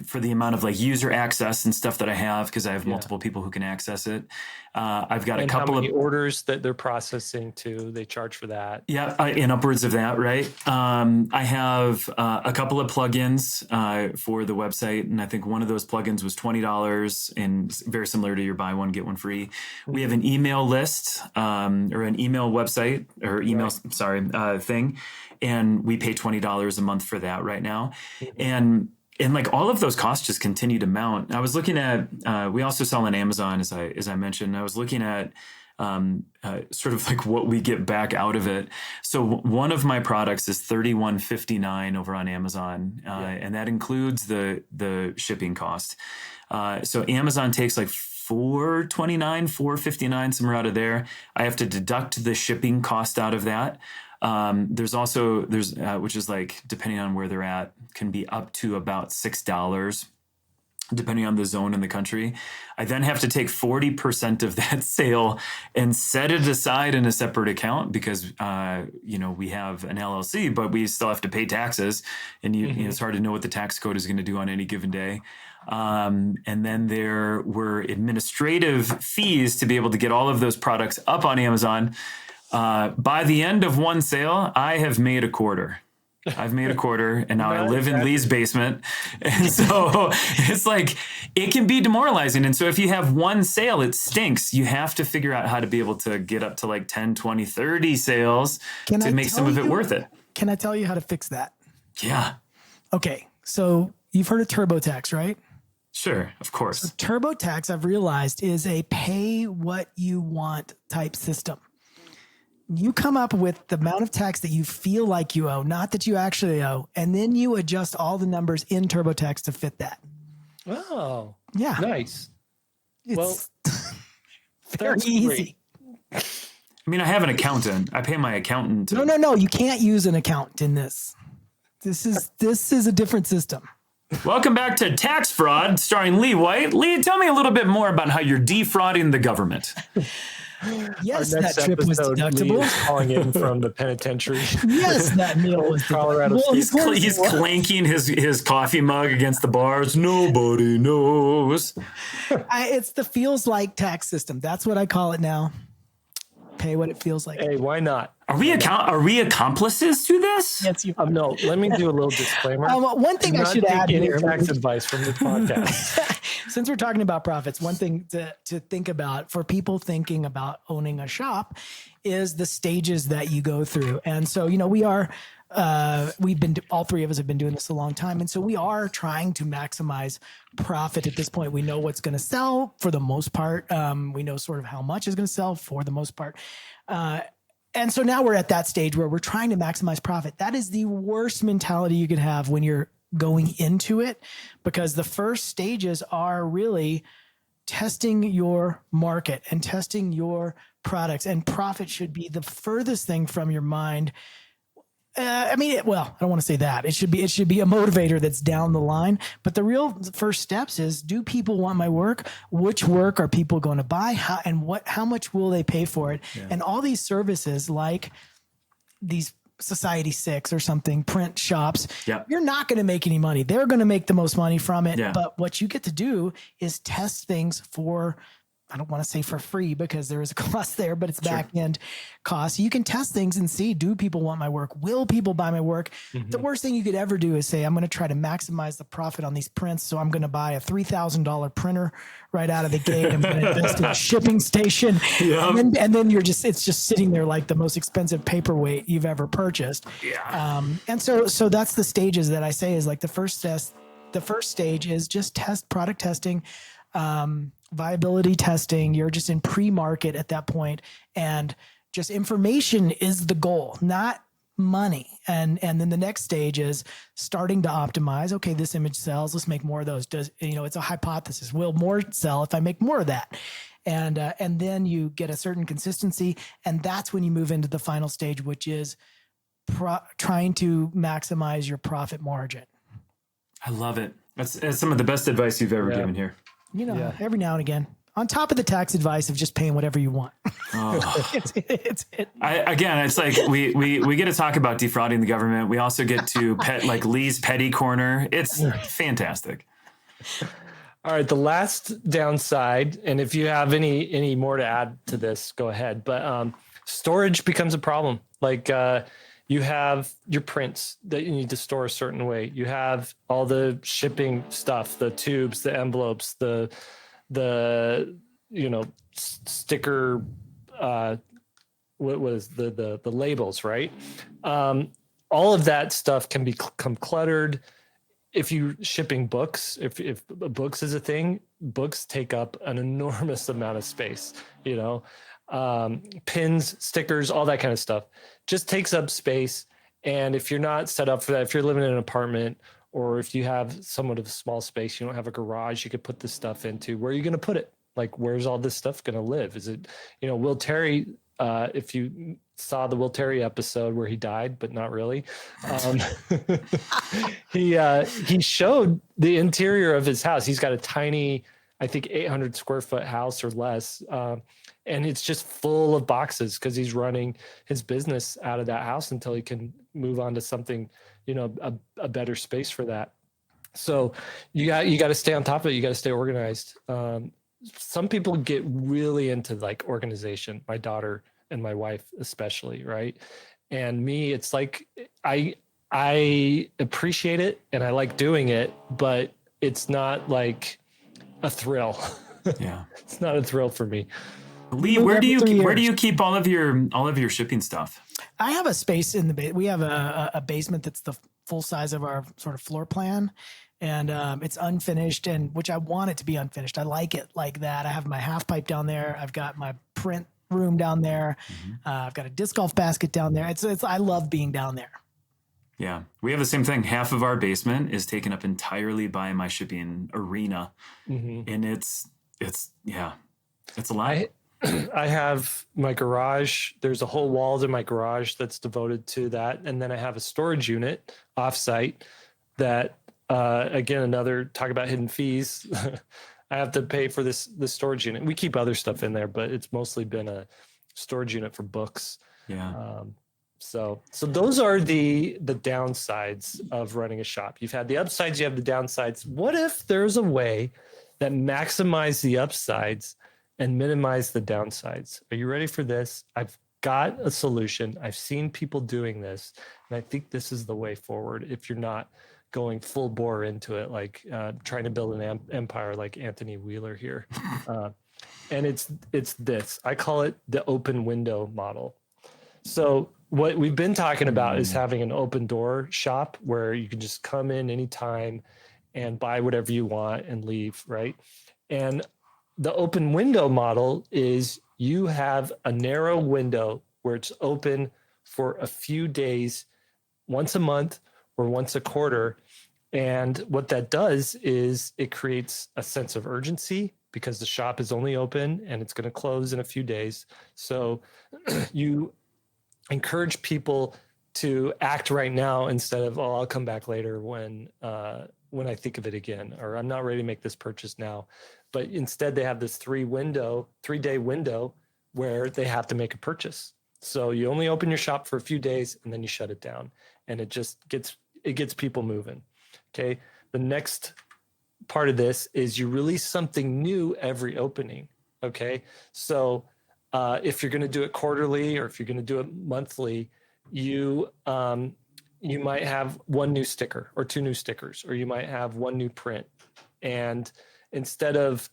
Speaker 3: For the amount of like user access and stuff that I have, because I have multiple people who can access it. I've got a couple of
Speaker 1: orders that they're processing too. They charge for that.
Speaker 3: Yeah, and upwards of that, right? I have a couple of plugins for the website, and I think one of those plugins was $20, and very similar to your buy one get one free. We have an email list or an email website or email thing, and we pay $20 a month for that right now, and like all of those costs just continue to mount. I was looking at, we also sell on Amazon, as I mentioned. I was looking at sort of like what we get back out of it. So one of my products is $31.59 over on Amazon, and that includes the shipping cost. So Amazon takes like $4.29, $4.59, somewhere out of there. I have to deduct the shipping cost out of that. There's which is like, depending on where they're at, can be up to about $6, depending on the zone in the country. I then have to take 40% of that sale and set it aside in a separate account because, we have an LLC, but we still have to pay taxes, and it's hard to know what the tax code is going to do on any given day. And then there were administrative fees to be able to get all of those products up on Amazon. By the end of one sale, I have made a quarter. I've made a quarter, and now I live in Lee's basement. And so it's like, it can be demoralizing. And so if you have one sale, it stinks. You have to figure out how to be able to get up to like 10, 20, 30 sales to make some of it worth it.
Speaker 2: Can I tell you how to fix that?
Speaker 3: Yeah.
Speaker 2: Okay. So you've heard of TurboTax, right?
Speaker 3: Sure. Of course.
Speaker 2: So TurboTax, I've realized, is a pay what you want type system. You come up with the amount of tax that you feel like you owe, not that you actually owe, and then you adjust all the numbers in TurboTax to fit that.
Speaker 1: Oh,
Speaker 2: yeah.
Speaker 1: Nice.
Speaker 2: It's very easy.
Speaker 3: I mean, I have an accountant. I pay my accountant.
Speaker 2: No. You can't use an accountant in this. This is a different system.
Speaker 3: Welcome back to Tax Fraud, starring Lee White. Lee, tell me a little bit more about how you're defrauding the government.
Speaker 2: Yes, that trip was deductible.
Speaker 1: Lee is calling in from the penitentiary.
Speaker 2: Yes, that meal was
Speaker 1: Colorado.
Speaker 3: He's clanking his coffee mug against the bars. Nobody knows.
Speaker 2: It's the feels like tax system. That's what I call it now. Pay what it feels like.
Speaker 1: Hey, why not?
Speaker 3: Are we accomplices to this?
Speaker 2: Yes, you are.
Speaker 1: No, let me do a little disclaimer.
Speaker 2: One thing I should add
Speaker 1: any
Speaker 2: here.
Speaker 1: Tax advice from the podcast.
Speaker 2: since we're talking about profits, one thing to think about for people thinking about owning a shop is the stages that you go through. And so, all three of us have been doing this a long time. And so we are trying to maximize profit at this point. We know what's going to sell for the most part. We know sort of how much is going to sell for the most part. And so now we're at that stage where we're trying to maximize profit. That is the worst mentality you could have when you're going into it, because the first stages are really testing your market and testing your products, and profit should be the furthest thing from your mind. I don't want to say that. It should be a motivator that's down the line. But the real first steps is, do people want my work? Which work are people going to buy? How much will they pay for it? Yeah. And all these services like these Society 6 or something, print shops, you're not going to make any money. They're going to make the most money from it. Yeah. But what you get to do is test things for, I don't want to say for free because there is a cost there, but it's back end cost. You can test things and see, do people want my work? Will people buy my work? Mm-hmm. The worst thing you could ever do is say, I'm going to try to maximize the profit on these prints. So I'm going to buy a $3,000 printer right out of the gate. I'm going to invest in a shipping station. Yep. And then it's just sitting there like the most expensive paperweight you've ever purchased. Yeah. And so that's the stages that I say is like the first stage is just product testing, viability testing. You're just in pre-market at that point, and just information is the goal, not money. And then the next stage is starting to optimize. Okay, this image sells. Let's make more of those. It's a hypothesis. Will more sell if I make more of that? And then you get a certain consistency, and that's when you move into the final stage, which is trying to maximize your profit margin.
Speaker 3: I love it. That's some of the best advice you've ever given here.
Speaker 2: Every now and again, on top of the tax advice of just paying whatever you want.
Speaker 3: Oh. It's like we get to talk about defrauding the government. We also get to like Lee's petty corner. It's fantastic.
Speaker 1: All right, the last downside, and if you have any more to add to this, go ahead. But storage becomes a problem. Like you have your prints that you need to store a certain way. You have all the shipping stuff, the tubes, the envelopes, the sticker, what was the labels, right? All of that stuff can become cluttered. If you're shipping books, if books is a thing, books take up an enormous amount of space, pins, stickers, all that kind of stuff just takes up space. And if you're not set up for that, if you're living in an apartment, or if you have somewhat of a small space, you don't have a garage you could put this stuff into, where are you going to put it? Like, where's all this stuff going to live? Is it, Will Terry, if you saw the Will Terry episode where he died, but not really, he showed the interior of his house. He's got a tiny, I think 800 square foot house or less. And it's just full of boxes because he's running his business out of that house until he can move on to something, a better space for that. So you got to stay on top of it. You got to stay organized. Some people get really into like organization, my daughter and my wife especially, right? And me, it's like I appreciate it and I like doing it, but it's not like a thrill.
Speaker 3: Yeah.
Speaker 1: It's not a thrill for me.
Speaker 3: Lee, where do you keep all of your shipping stuff?
Speaker 2: I have a space in the basement. We have a basement that's the full size of our sort of floor plan, and it's unfinished, and which I want it to be unfinished. I like it like that. I have my half pipe down there. I've got my print room down there. Mm-hmm. I've got a disc golf basket down there. It's I love being down there.
Speaker 3: Yeah, we have the same thing. Half of our basement is taken up entirely by my shipping arena, and it's a lot.
Speaker 1: I have my garage. There's a whole wall in my garage that's devoted to that. And then I have a storage unit offsite that, again, talk about hidden fees. I have to pay for this storage unit. We keep other stuff in there, but it's mostly been a storage unit for books.
Speaker 3: Yeah.
Speaker 1: So those are the downsides of running a shop. You've had the upsides, you have the downsides. What if there's a way that maximize the upsides and minimize the downsides? Are you ready for this? I've got a solution. I've seen people doing this, and I think this is the way forward if you're not going full bore into it, like trying to build an empire like Anthony Wheeler here. And it's this. I call it the open window model. So what we've been talking about is having an open door shop where you can just come in anytime and buy whatever you want and leave, right? And the open window model is you have a narrow window where it's open for a few days, once a month or once a quarter. And what that does is it creates a sense of urgency because the shop is only open and it's going to close in a few days. So you encourage people to act right now instead of, oh, I'll come back later when I think of it again, or I'm not ready to make this purchase now. But instead they have this 3-day window where they have to make a purchase. So you only open your shop for a few days and then you shut it down, and it just gets people moving. Okay. The next part of this is you release something new every opening. Okay. So if you're going to do it quarterly or if you're going to do it monthly, you might have one new sticker or two new stickers, or you might have one new print. And instead of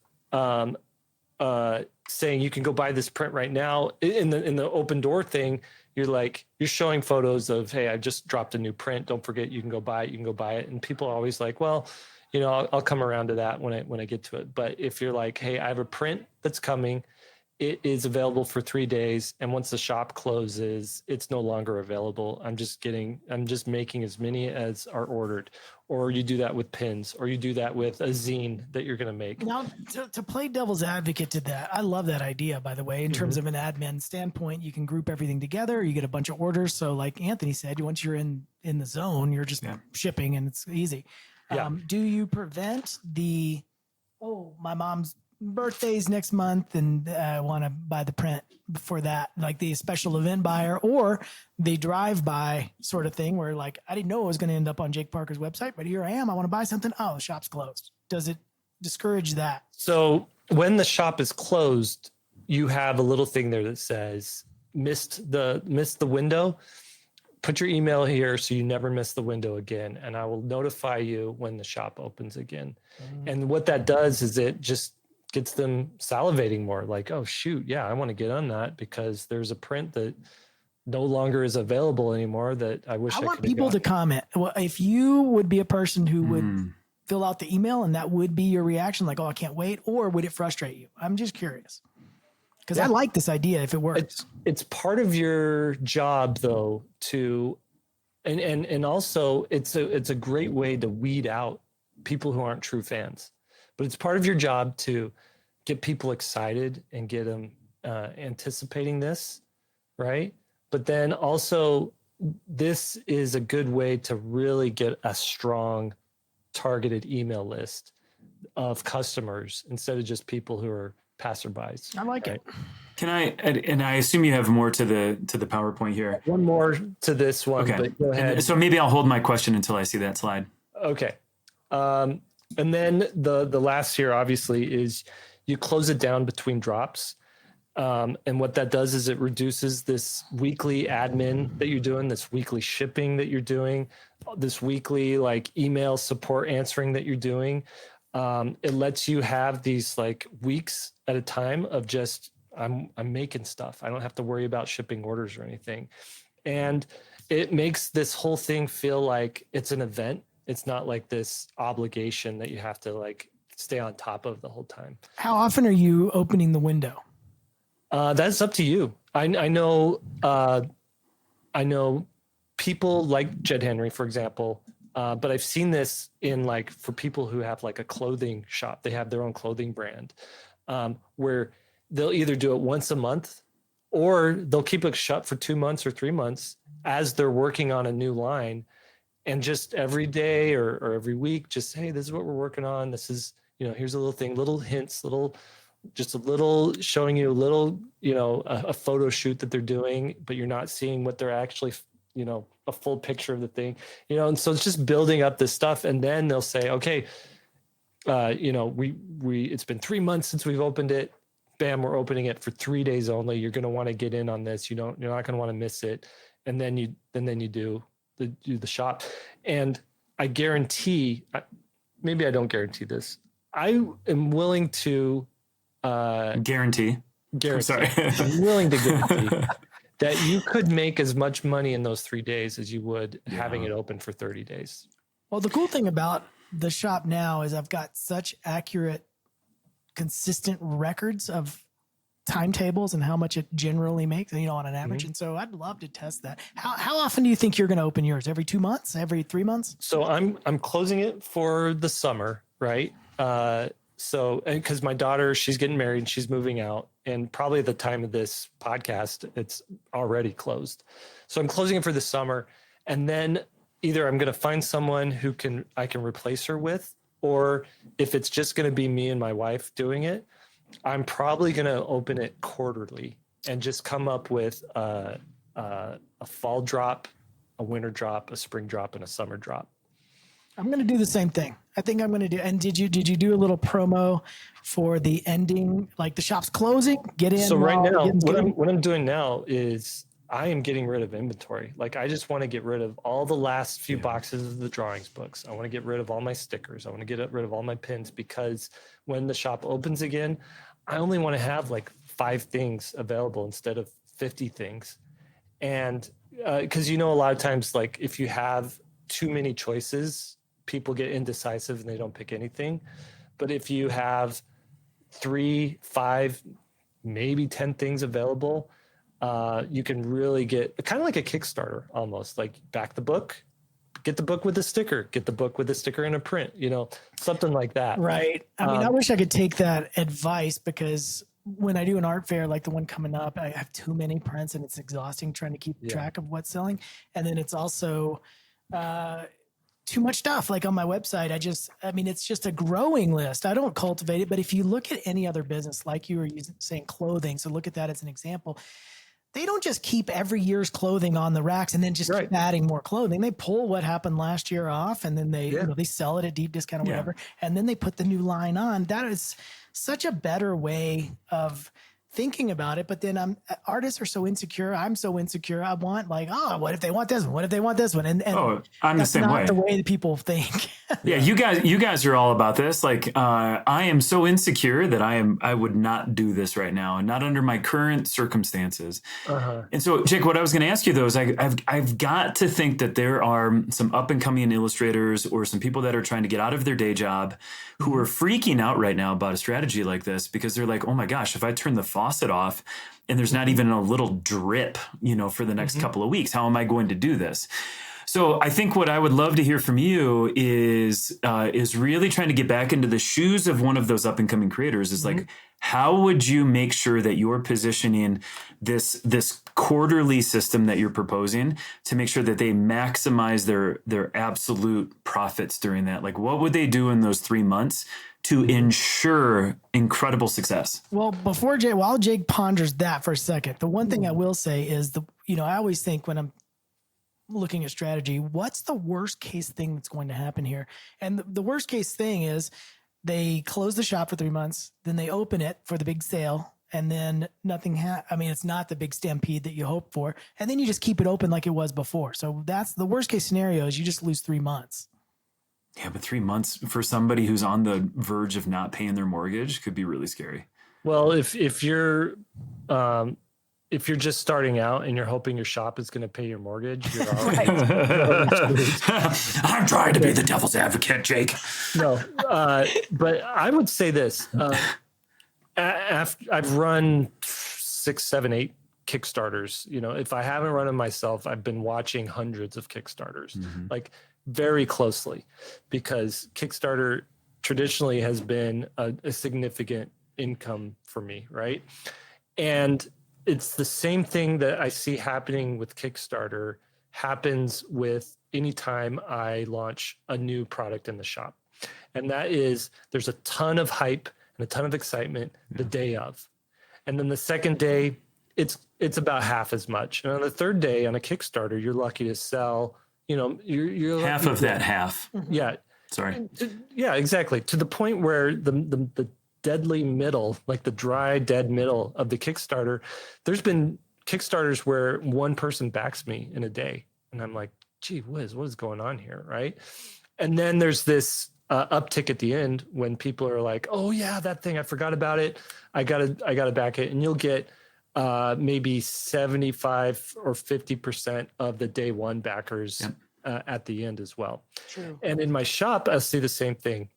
Speaker 1: saying you can go buy this print right now in the open door thing, you're showing photos of, hey, I just dropped a new print. Don't forget, you can go buy it. And people are always like, well, I'll come around to that when I get to it. But if you're like, hey, I have a print that's coming, it is available for 3 days. And once the shop closes, it's no longer available. I'm just making as many as are ordered. Or you do that with pins, or you do that with a zine that you're going to make.
Speaker 2: Now, to play devil's advocate to that, I love that idea, by the way, in terms of an admin standpoint. You can group everything together. You get a bunch of orders. So like Anthony said, once you're in the zone, you're just shipping and it's easy.
Speaker 1: Yeah.
Speaker 2: Do you prevent my mom's birthday's next month and I want to buy the print before that, like the special event buyer, or the drive-by sort of thing where like, I didn't know it was going to end up on Jake Parker's website, but here I am. I want to buy something. Oh, the shop's closed. Does it discourage that?
Speaker 1: So when the shop is closed, you have a little thing there that says missed the window. Put your email here so you never miss the window again, and I will notify you when the shop opens again. And what that does is it just gets them salivating more, like, oh shoot, yeah, I want to get on that because there's a print that no longer is available anymore that I wish I
Speaker 2: want
Speaker 1: could
Speaker 2: people to comment. Well, if you would be a person who would fill out the email and that would be your reaction, like, oh, I can't wait, or would it frustrate you? I'm just curious. Because I like this idea if it works.
Speaker 1: It's part of your job though to, and also it's a great way to weed out people who aren't true fans. But it's part of your job to get people excited and get them anticipating this, right? But then also, this is a good way to really get a strong targeted email list of customers instead of just people who are passerbys.
Speaker 2: I like it.
Speaker 3: Can I, and I assume you have more to the PowerPoint here.
Speaker 1: One more to this one,
Speaker 3: Okay.
Speaker 1: but go ahead.
Speaker 3: So maybe I'll hold my question until I see that slide.
Speaker 1: Okay. And then the last here, obviously, is you close it down between drops. And what that does is it reduces this weekly admin that you're doing, this weekly shipping that you're doing, this weekly like email support answering that you're doing. It lets you have these like weeks at a time of just, I'm making stuff. I don't have to worry about shipping orders or anything. And it makes this whole thing feel like it's an event. It's not like this obligation that you have to like stay on top of the whole time.
Speaker 2: How often are you opening the window?
Speaker 1: That's up to you. I know people like Jed Henry, for example, but I've seen this in like for people who have like a clothing shop. They have their own clothing brand where they'll either do it once a month or they'll keep it shut for 2 months or 3 months as they're working on a new line. And just every day or every week, just, hey, this is what we're working on. This is, here's a little thing, little hints, just a little showing you a little, a photo shoot that they're doing, but you're not seeing what they're actually, a full picture of the thing, and so it's just building up this stuff. And then they'll say, okay, it's been 3 months since we've opened it. Bam, we're opening it for 3 days only. You're going to want to get in on this. You're not going to want to miss it. And then you do the shop. And I guarantee, maybe I don't guarantee this. I am willing to
Speaker 3: Guarantee.
Speaker 1: Sorry. I'm willing to guarantee that you could make as much money in those 3 days as you would having it open for 30 days.
Speaker 2: Well, the cool thing about the shop now is I've got such accurate, consistent records of timetables and how much it generally makes, on an average. And so I'd love to test that. How often do you think you're going to open yours? Every 2 months? Every 3 months?
Speaker 1: So I'm closing it for the summer, right? So, because my daughter, she's getting married and she's moving out, and probably at the time of this podcast, it's already closed. So I'm closing it for the summer, and then either I'm going to find someone who I can replace her with, or if it's just going to be me and my wife doing it, I'm probably going to open it quarterly and just come up with a fall drop, a winter drop, a spring drop, and a summer drop.
Speaker 2: I'm going to do the same thing. I think I'm going to do. And did you do a little promo for the ending, like the shop's closing? Get in.
Speaker 1: So right now, what I'm doing now is I am getting rid of inventory. Like I just want to get rid of all the last few boxes of the drawings books. I want to get rid of all my stickers. I want to get rid of all my pins, because when the shop opens again, I only want to have like 5 things available instead of 50 things. And because a lot of times, like if you have too many choices, people get indecisive and they don't pick anything. But if you have 3, 5, maybe 10 things available, you can really get kind of like a Kickstarter, almost like back the book, get the book with a sticker, get the book with a sticker and a print, something like that.
Speaker 2: Right. I mean, I wish I could take that advice, because when I do an art fair, like the one coming up, I have too many prints and it's exhausting trying to keep track of what's selling. And then it's also, too much stuff. Like on my website, it's just a growing list. I don't cultivate it, but if you look at any other business, like you were saying clothing, so look at that as an example. They don't just keep every year's clothing on the racks and then just keep adding more clothing. They pull what happened last year off, and then they sell it at deep discount or whatever, and then they put the new line on. That is such a better way of thinking about it. But then artists are so insecure. I'm so insecure. I want what if they want this one? What if they want this one? And
Speaker 3: I'm the same way.
Speaker 2: The way that people think.
Speaker 3: Yeah, you guys are all about this. Like, I am so insecure that I would not do this right now, and not under my current circumstances. And so, Jake, what I was going to ask you though is I've got to think that there are some up and coming illustrators or some people that are trying to get out of their day job who are freaking out right now about a strategy like this, because they're like, oh my gosh, if I turn the faucet off and there's not even a little drip, for the next couple of weeks, how am I going to do this? So I think what I would love to hear from you is really trying to get back into the shoes of one of those up and coming creators. Is like, how would you make sure that you're positioning this quarterly system that you're proposing to make sure that they maximize their absolute profits during that? Like, what would they do in those 3 months to ensure incredible success?
Speaker 2: Well, while Jake ponders that for a second, the one thing I will say is I always think when I'm looking at strategy, what's the worst case thing that's going to happen here? And the worst case thing is they close the shop for 3 months, then they open it for the big sale, and then nothing it's not the big stampede that you hope for. And then you just keep it open like it was before. So that's the worst case scenario, is you just lose 3 months.
Speaker 3: Yeah, but 3 months for somebody who's on the verge of not paying their mortgage could be really scary.
Speaker 1: Well, if you're just starting out and you're hoping your shop is going to pay your mortgage, you're already,
Speaker 3: I'm trying to be the devil's advocate, Jake.
Speaker 1: No, but I would say this. I've run 6, 7, 8 Kickstarters. If I haven't run them myself, I've been watching hundreds of Kickstarters, like very closely, because Kickstarter traditionally has been a significant income for me, right? And it's the same thing that I see happening with Kickstarter happens with anytime I launch a new product in the shop. And that is, there's a ton of hype and a ton of excitement the day of. And then the second day, it's about half as much. And on the third day on a Kickstarter, you're lucky to sell, you're
Speaker 3: half of that half.
Speaker 1: Yeah.
Speaker 3: Sorry.
Speaker 1: Yeah, exactly. To the point where the deadly middle, like the dry, dead middle of the Kickstarter, there's been Kickstarters where one person backs me in a day. And I'm like, gee whiz, what is going on here, right? And then there's this uptick at the end when people are like, oh yeah, that thing, I forgot about it. I gotta back it. And you'll get maybe 75 or 50% of the day one backers at the end as well.
Speaker 2: True.
Speaker 1: And in my shop, I'll see the same thing.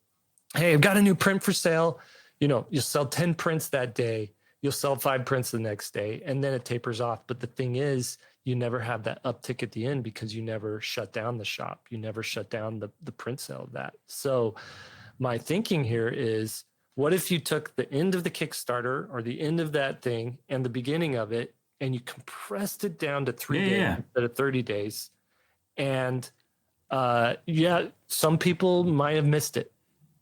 Speaker 1: Hey, I've got a new print for sale. You'll sell 10 prints that day. You'll sell 5 prints the next day, and then it tapers off. But the thing is, you never have that uptick at the end because you never shut down the shop. You never shut down the print sale of that. So my thinking here is, what if you took the end of the Kickstarter or the end of that thing and the beginning of it, and you compressed it down to 3 days instead of 30 days? And some people might have missed it,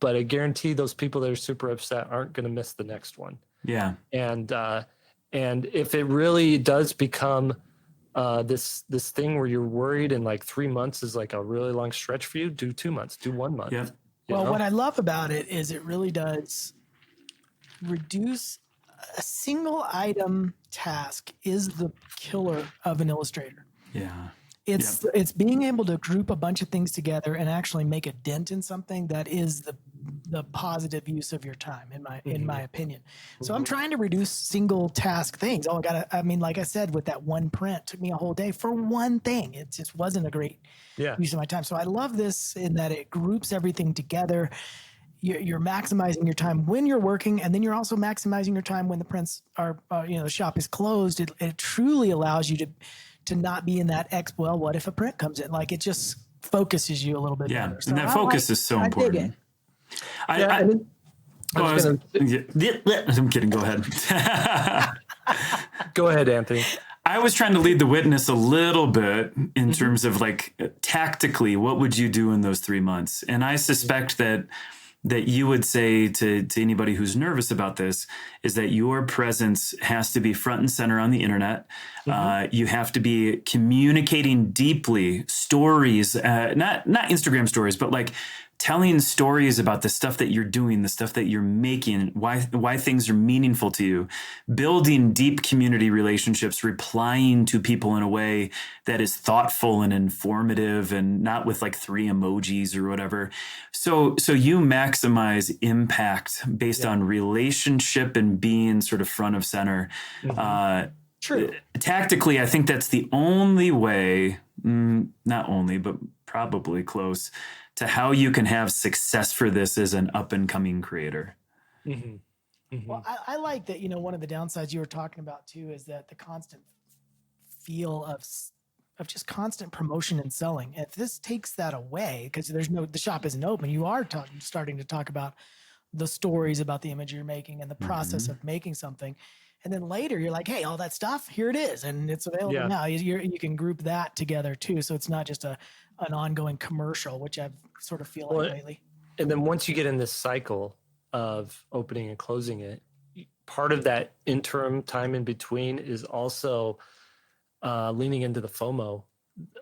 Speaker 1: but I guarantee those people that are super upset aren't going to miss the next one.
Speaker 3: Yeah.
Speaker 1: And if it really does become this thing where you're worried and like 3 months is like a really long stretch for you, do 2 months, do 1 month.
Speaker 3: Yeah.
Speaker 2: Well, what I love about it is it really does reduce a single item task is the killer of an illustrator.
Speaker 3: Yeah.
Speaker 2: It's being able to group a bunch of things together and actually make a dent in something that is the positive use of your time, in my opinion. So I'm trying to reduce single task things. Like I said, with that one print, took me a whole day for one thing. It just wasn't a great use of my time. So I love this in that it groups everything together. You're maximizing your time when you're working, and then you're also maximizing your time when the prints are, the shop is closed. It truly allows you to not be in that what if a print comes in? Like, it just focuses you a little bit better. So
Speaker 3: and that focus is so important. I'm kidding. Go ahead.
Speaker 1: Go ahead, Anthony.
Speaker 3: I was trying to lead the witness a little bit in terms of like tactically, what would you do in those 3 months? And I suspect that you would say to anybody who's nervous about this is that your presence has to be front and center on the internet. You have to be communicating deeply, stories, not Instagram stories, but like telling stories about the stuff that you're doing, the stuff that you're making, why things are meaningful to you, building deep community relationships, replying to people in a way that is thoughtful and informative and not with like 3 emojis or whatever. So you maximize impact based on relationship and being sort of front of center.
Speaker 2: True.
Speaker 3: Tactically, I think that's the only way, not only, but probably close to how you can have success for this as an up and coming creator.
Speaker 2: Well, I like that, one of the downsides you were talking about too, is that the constant feel of just constant promotion and selling. If this takes that away, because the shop isn't open, you are starting to talk about the stories about the image you're making and the process of making something. And then later you're like, hey, all that stuff, here it is. And it's available now. You can group that together too. So it's not just an ongoing commercial, which I've sort of feel like lately.
Speaker 1: And then once you get in this cycle of opening and closing it, part of that interim time in between is also leaning into the FOMO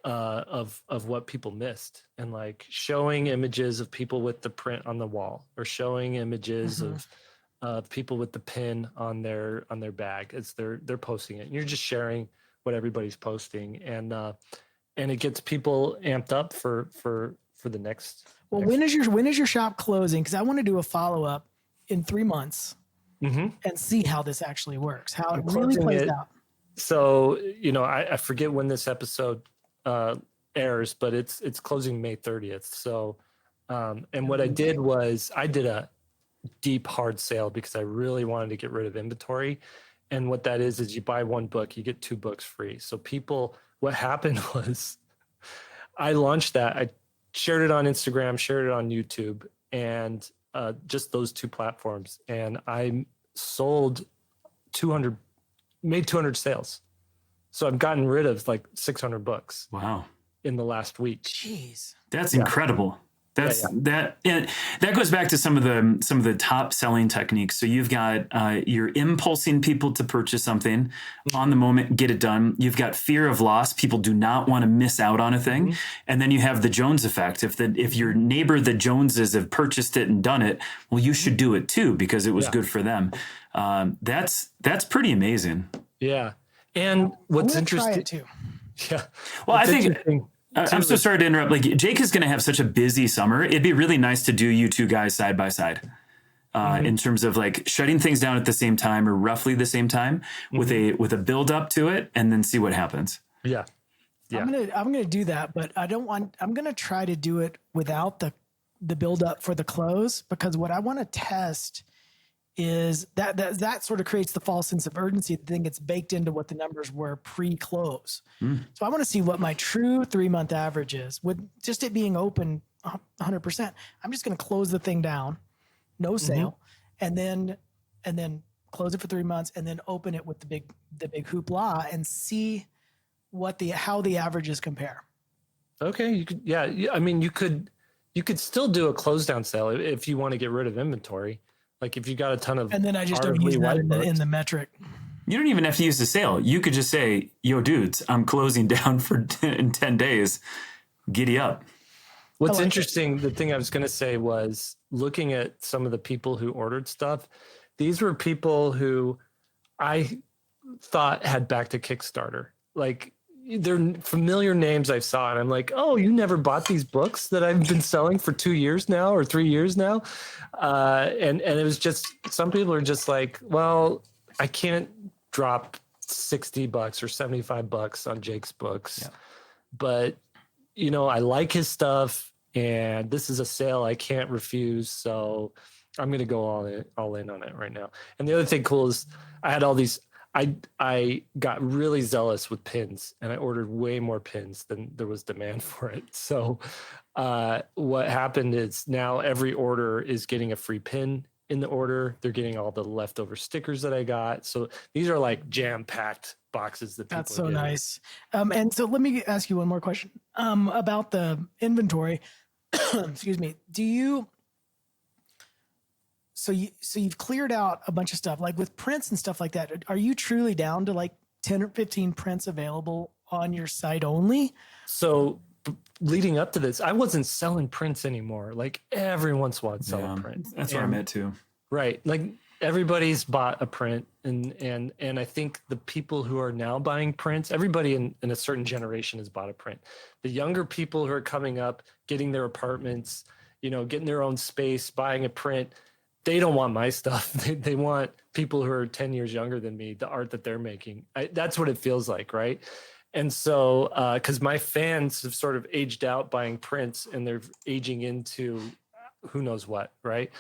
Speaker 1: of what people missed, and like showing images of people with the print on the wall, or showing images of people with the pin on their bag as they're posting it. And you're just sharing what everybody's posting, and it gets people amped up for the next.
Speaker 2: Well, when is your shop closing? Because I want to do a follow-up in 3 months and see how this actually works, how it really plays out.
Speaker 1: So, I forget when this episode airs, but it's closing May 30th. So, and what I did was I did a deep hard sale because I really wanted to get rid of inventory. And what that is you buy 1 book, you get 2 books free. So what happened was I launched that. I shared it on Instagram, shared it on YouTube, and just those 2 platforms. And I made 200 sales. So I've gotten rid of like 600 books.
Speaker 3: Wow.
Speaker 1: In the last week.
Speaker 2: Jeez.
Speaker 3: That's incredible. That goes back to some of the top selling techniques. So you've got you're impulsing people to purchase something on the moment, get it done. You've got fear of loss. People do not want to miss out on a thing. And then you have the Jones effect. If your neighbor, the Joneses, have purchased it and done it, well, you should do it too because it was good for them. That's pretty amazing.
Speaker 1: Yeah. And what's interesting
Speaker 2: too.
Speaker 1: Yeah.
Speaker 3: Well, I think I'm so sorry to interrupt. Like Jake is going to have such a busy summer. It'd be really nice to do you two guys side by side in terms of like shutting things down at the same time or roughly the same time with a build up to it, and then see what happens.
Speaker 1: Yeah.
Speaker 2: I'm gonna do that, but I'm gonna try to do it without the build up for the close, because what I want to test is that sort of creates the false sense of urgency. The thing gets baked into what the numbers were pre-close. So I want to see what my true 3-month average is with just it being open 100%. I'm just going to close the thing down, no sale, and then close it for 3 months, and then open it with the big hoopla and see how the averages compare.
Speaker 1: Okay, you could. Yeah, I mean, you could still do a close down sale if you want to get rid of inventory. Like if you got a ton of,
Speaker 2: and then I just don't use that in the metric.
Speaker 3: You don't even have to use the sale. You could just say, "Yo, dudes, I'm closing down in 10 days. Giddy up."
Speaker 1: What's interesting, the thing I was going to say was looking at some of the people who ordered stuff. These were people who I thought had back to Kickstarter. Like they're familiar names I saw, and I'm like, oh, you never bought these books that I've been selling for 2 years now or 3 years now. And it was just, some people are just like, well, I can't drop $60 or $75 on Jake's books, but I like his stuff, and this is a sale I can't refuse. So I'm going to go all in on it right now. And the other thing cool is I had all these, I got really zealous with pins, and I ordered way more pins than there was demand for it. So what happened is now every order is getting a free pin in the order. They're getting all the leftover stickers that I got. So these are like jam-packed boxes that people
Speaker 2: That's so
Speaker 1: are getting.
Speaker 2: nice. And so let me ask you one more question about the inventory. Excuse me. So you've cleared out a bunch of stuff, like with prints and stuff like that. Are you truly down to like 10 or 15 prints available on your site only?
Speaker 1: So leading up to this, I wasn't selling prints anymore. Like every once in a while I'd sell a print.
Speaker 3: That's where I'm at too.
Speaker 1: Right. Like everybody's bought a print, and I think the people who are now buying prints, everybody in a certain generation has bought a print. The younger people who are coming up, getting their apartments, getting their own space, buying a print, they don't want my stuff. They want people who are 10 years younger than me, the art that they're making. That's what it feels like, right? And so, because my fans have sort of aged out buying prints, and they're aging into who knows what, right?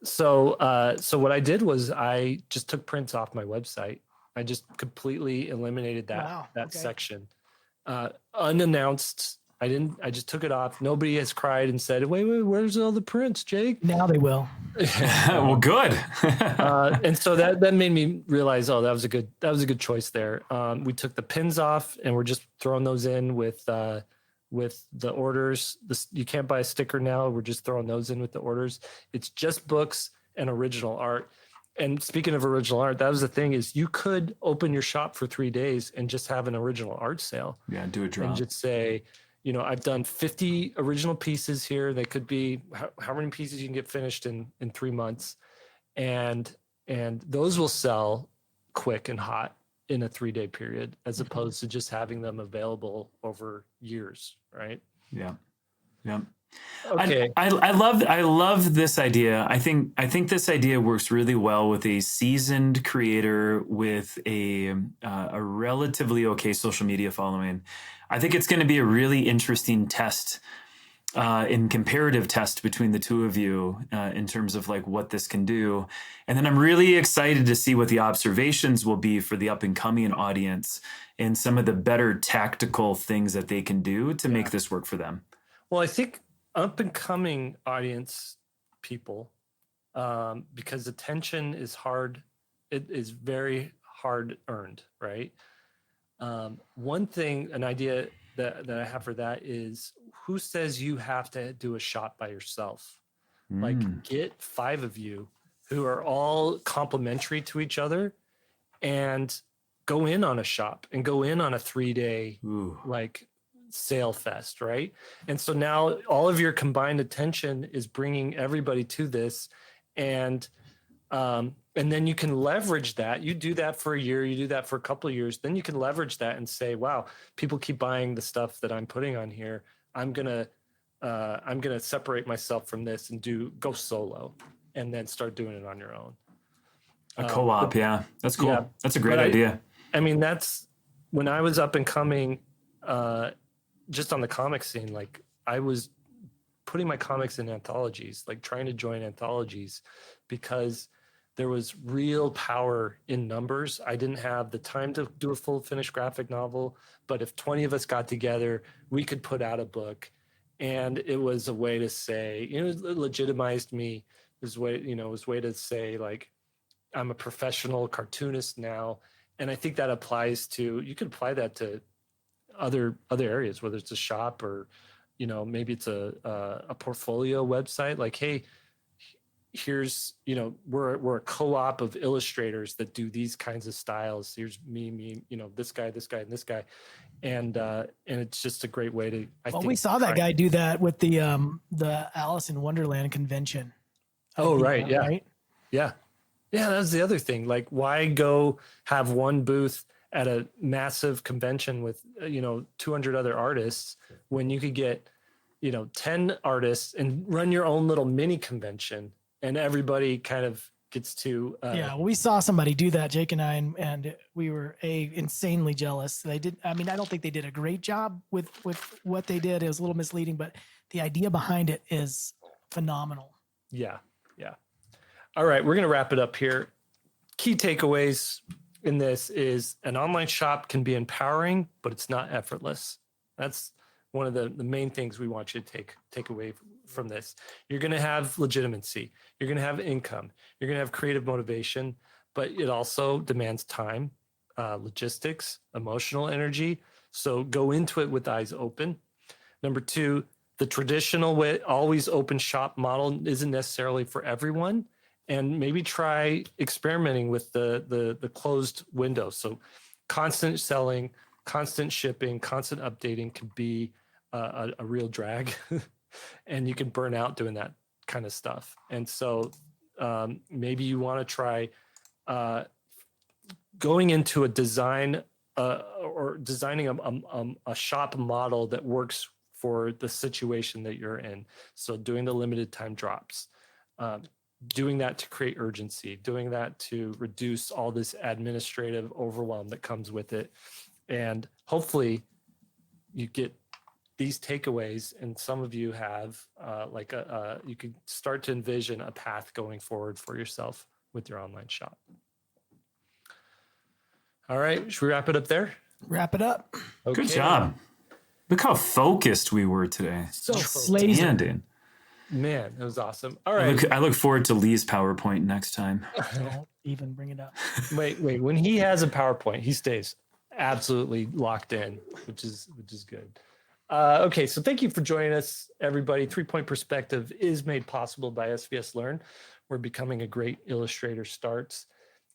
Speaker 1: So what I did was I just took prints off my website. I just completely eliminated that section, unannounced. I just took it off. Nobody has cried and said, wait, where's all the prints, Jake?
Speaker 2: Now they will.
Speaker 3: Well, good.
Speaker 1: And so that made me realize, that was a good choice there. We took the pins off, and we're just throwing those in with the orders. You can't buy a sticker now. We're just throwing those in with the orders. It's just books and original art. And speaking of original art, that was the thing, is you could open your shop for 3 days and just have an original art sale.
Speaker 3: Yeah, do a drop.
Speaker 1: And just say, I've done 50 original pieces here. They could be how many pieces you can get finished in 3 months. And those will sell quick and hot in a 3-day period, as opposed to just having them available over years. Right.
Speaker 3: Yeah. Yeah.
Speaker 1: Okay.
Speaker 3: I love this idea. I think this idea works really well with a seasoned creator with a relatively okay social media following. I think it's going to be a really interesting test, in comparative test between the two of you, in terms of like what this can do. And then I'm really excited to see what the observations will be for the up and coming audience and some of the better tactical things that they can do to make this work for them.
Speaker 1: Well, I think up and coming audience people, because attention is hard. It is very hard earned, right? One thing, an idea that I have for that is, who says you have to do a shop by yourself? Like, get 5 of you who are all complementary to each other, and go in on a shop and go in on a 3-day like sale fest, right? And so now all of your combined attention is bringing everybody to this, and And then you can leverage that. You do that for a year, you do that for a couple of years, then you can leverage that and say, wow, people keep buying the stuff that I'm putting on here. I'm gonna separate myself from this and go solo, and then start doing it on your own.
Speaker 3: A co-op, yeah, that's cool.
Speaker 1: Yeah,
Speaker 3: that's a great idea.
Speaker 1: I mean, that's when I was up and coming, just on the comic scene. Like, I was putting my comics in anthologies, like trying to join anthologies, because there was real power in numbers. I didn't have the time to do a full finished graphic novel, but if 20 of us got together, we could put out a book. And it was a way to say, it legitimized me. It was a way to say, like, I'm a professional cartoonist now. And I think that applies to, you could apply that to other areas, whether it's a shop or, maybe it's a portfolio website. Like, hey, here's, we're a co-op of illustrators that do these kinds of styles. Here's me, this guy, and this guy. And it's just a great way to, I think
Speaker 2: we saw that guy do that with the Alice in Wonderland convention.
Speaker 1: Oh, right. Yeah.
Speaker 2: Right.
Speaker 1: Yeah. Yeah. That was the other thing. Like, why go have one booth at a massive convention with, 200 other artists when you could get, 10 artists and run your own little mini convention, and everybody kind of gets to,
Speaker 2: we saw somebody do that, Jake and I, and we were insanely jealous. They did. I mean, I don't think they did a great job with what they did. It was a little misleading, but the idea behind it is phenomenal.
Speaker 1: Yeah. Yeah. All right. We're going to wrap it up here. Key takeaways in this is an online shop can be empowering, but it's not effortless. That's one of the main things we want you to take away from this. You're going to have legitimacy. You're going to have income. You're going to have creative motivation, but it also demands time, logistics, emotional energy. So go into it with eyes open. Number two, the traditional way, always open shop model isn't necessarily for everyone. And maybe try experimenting with the closed window. So constant selling, constant shipping, constant updating can be a real drag. And you can burn out doing that kind of stuff. And so maybe you want to try going into a design or designing a shop model that works for the situation that you're in. So doing the limited time drops, doing that to create urgency, doing that to reduce all this administrative overwhelm that comes with it. And hopefully you get these takeaways, and some of you have you could start to envision a path going forward for yourself with your online shop. All right, should we wrap it up there?
Speaker 2: Wrap it up.
Speaker 1: Okay.
Speaker 3: Good job. Look how focused we were today.
Speaker 2: So
Speaker 3: Outstanding.
Speaker 1: Man, it was awesome. All right.
Speaker 3: I look forward to Lee's PowerPoint next time.
Speaker 2: Don't even bring it up.
Speaker 1: Wait. When he has a PowerPoint, he stays absolutely locked in, which is good. Okay, so thank you for joining us, everybody. 3-Point Perspective is made possible by SVSLEARN, where becoming a great illustrator starts.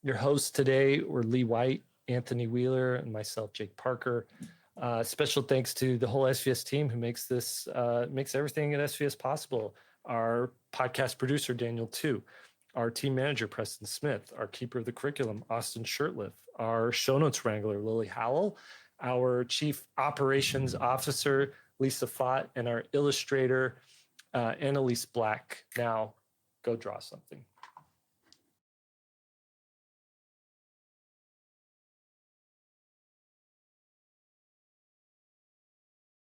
Speaker 1: Your hosts today were Lee White, Anthony Wheeler, and myself, Jake Parker. Special thanks to the whole SVS team who makes everything at SVS possible. Our podcast producer, Daniel Tu, our team manager, Preston Smith, our keeper of the curriculum, Austin Shirtliff, our show notes wrangler, Lily Howell, our chief operations officer, Lisa Fott, and our illustrator, Annalise Black. Now, go draw something.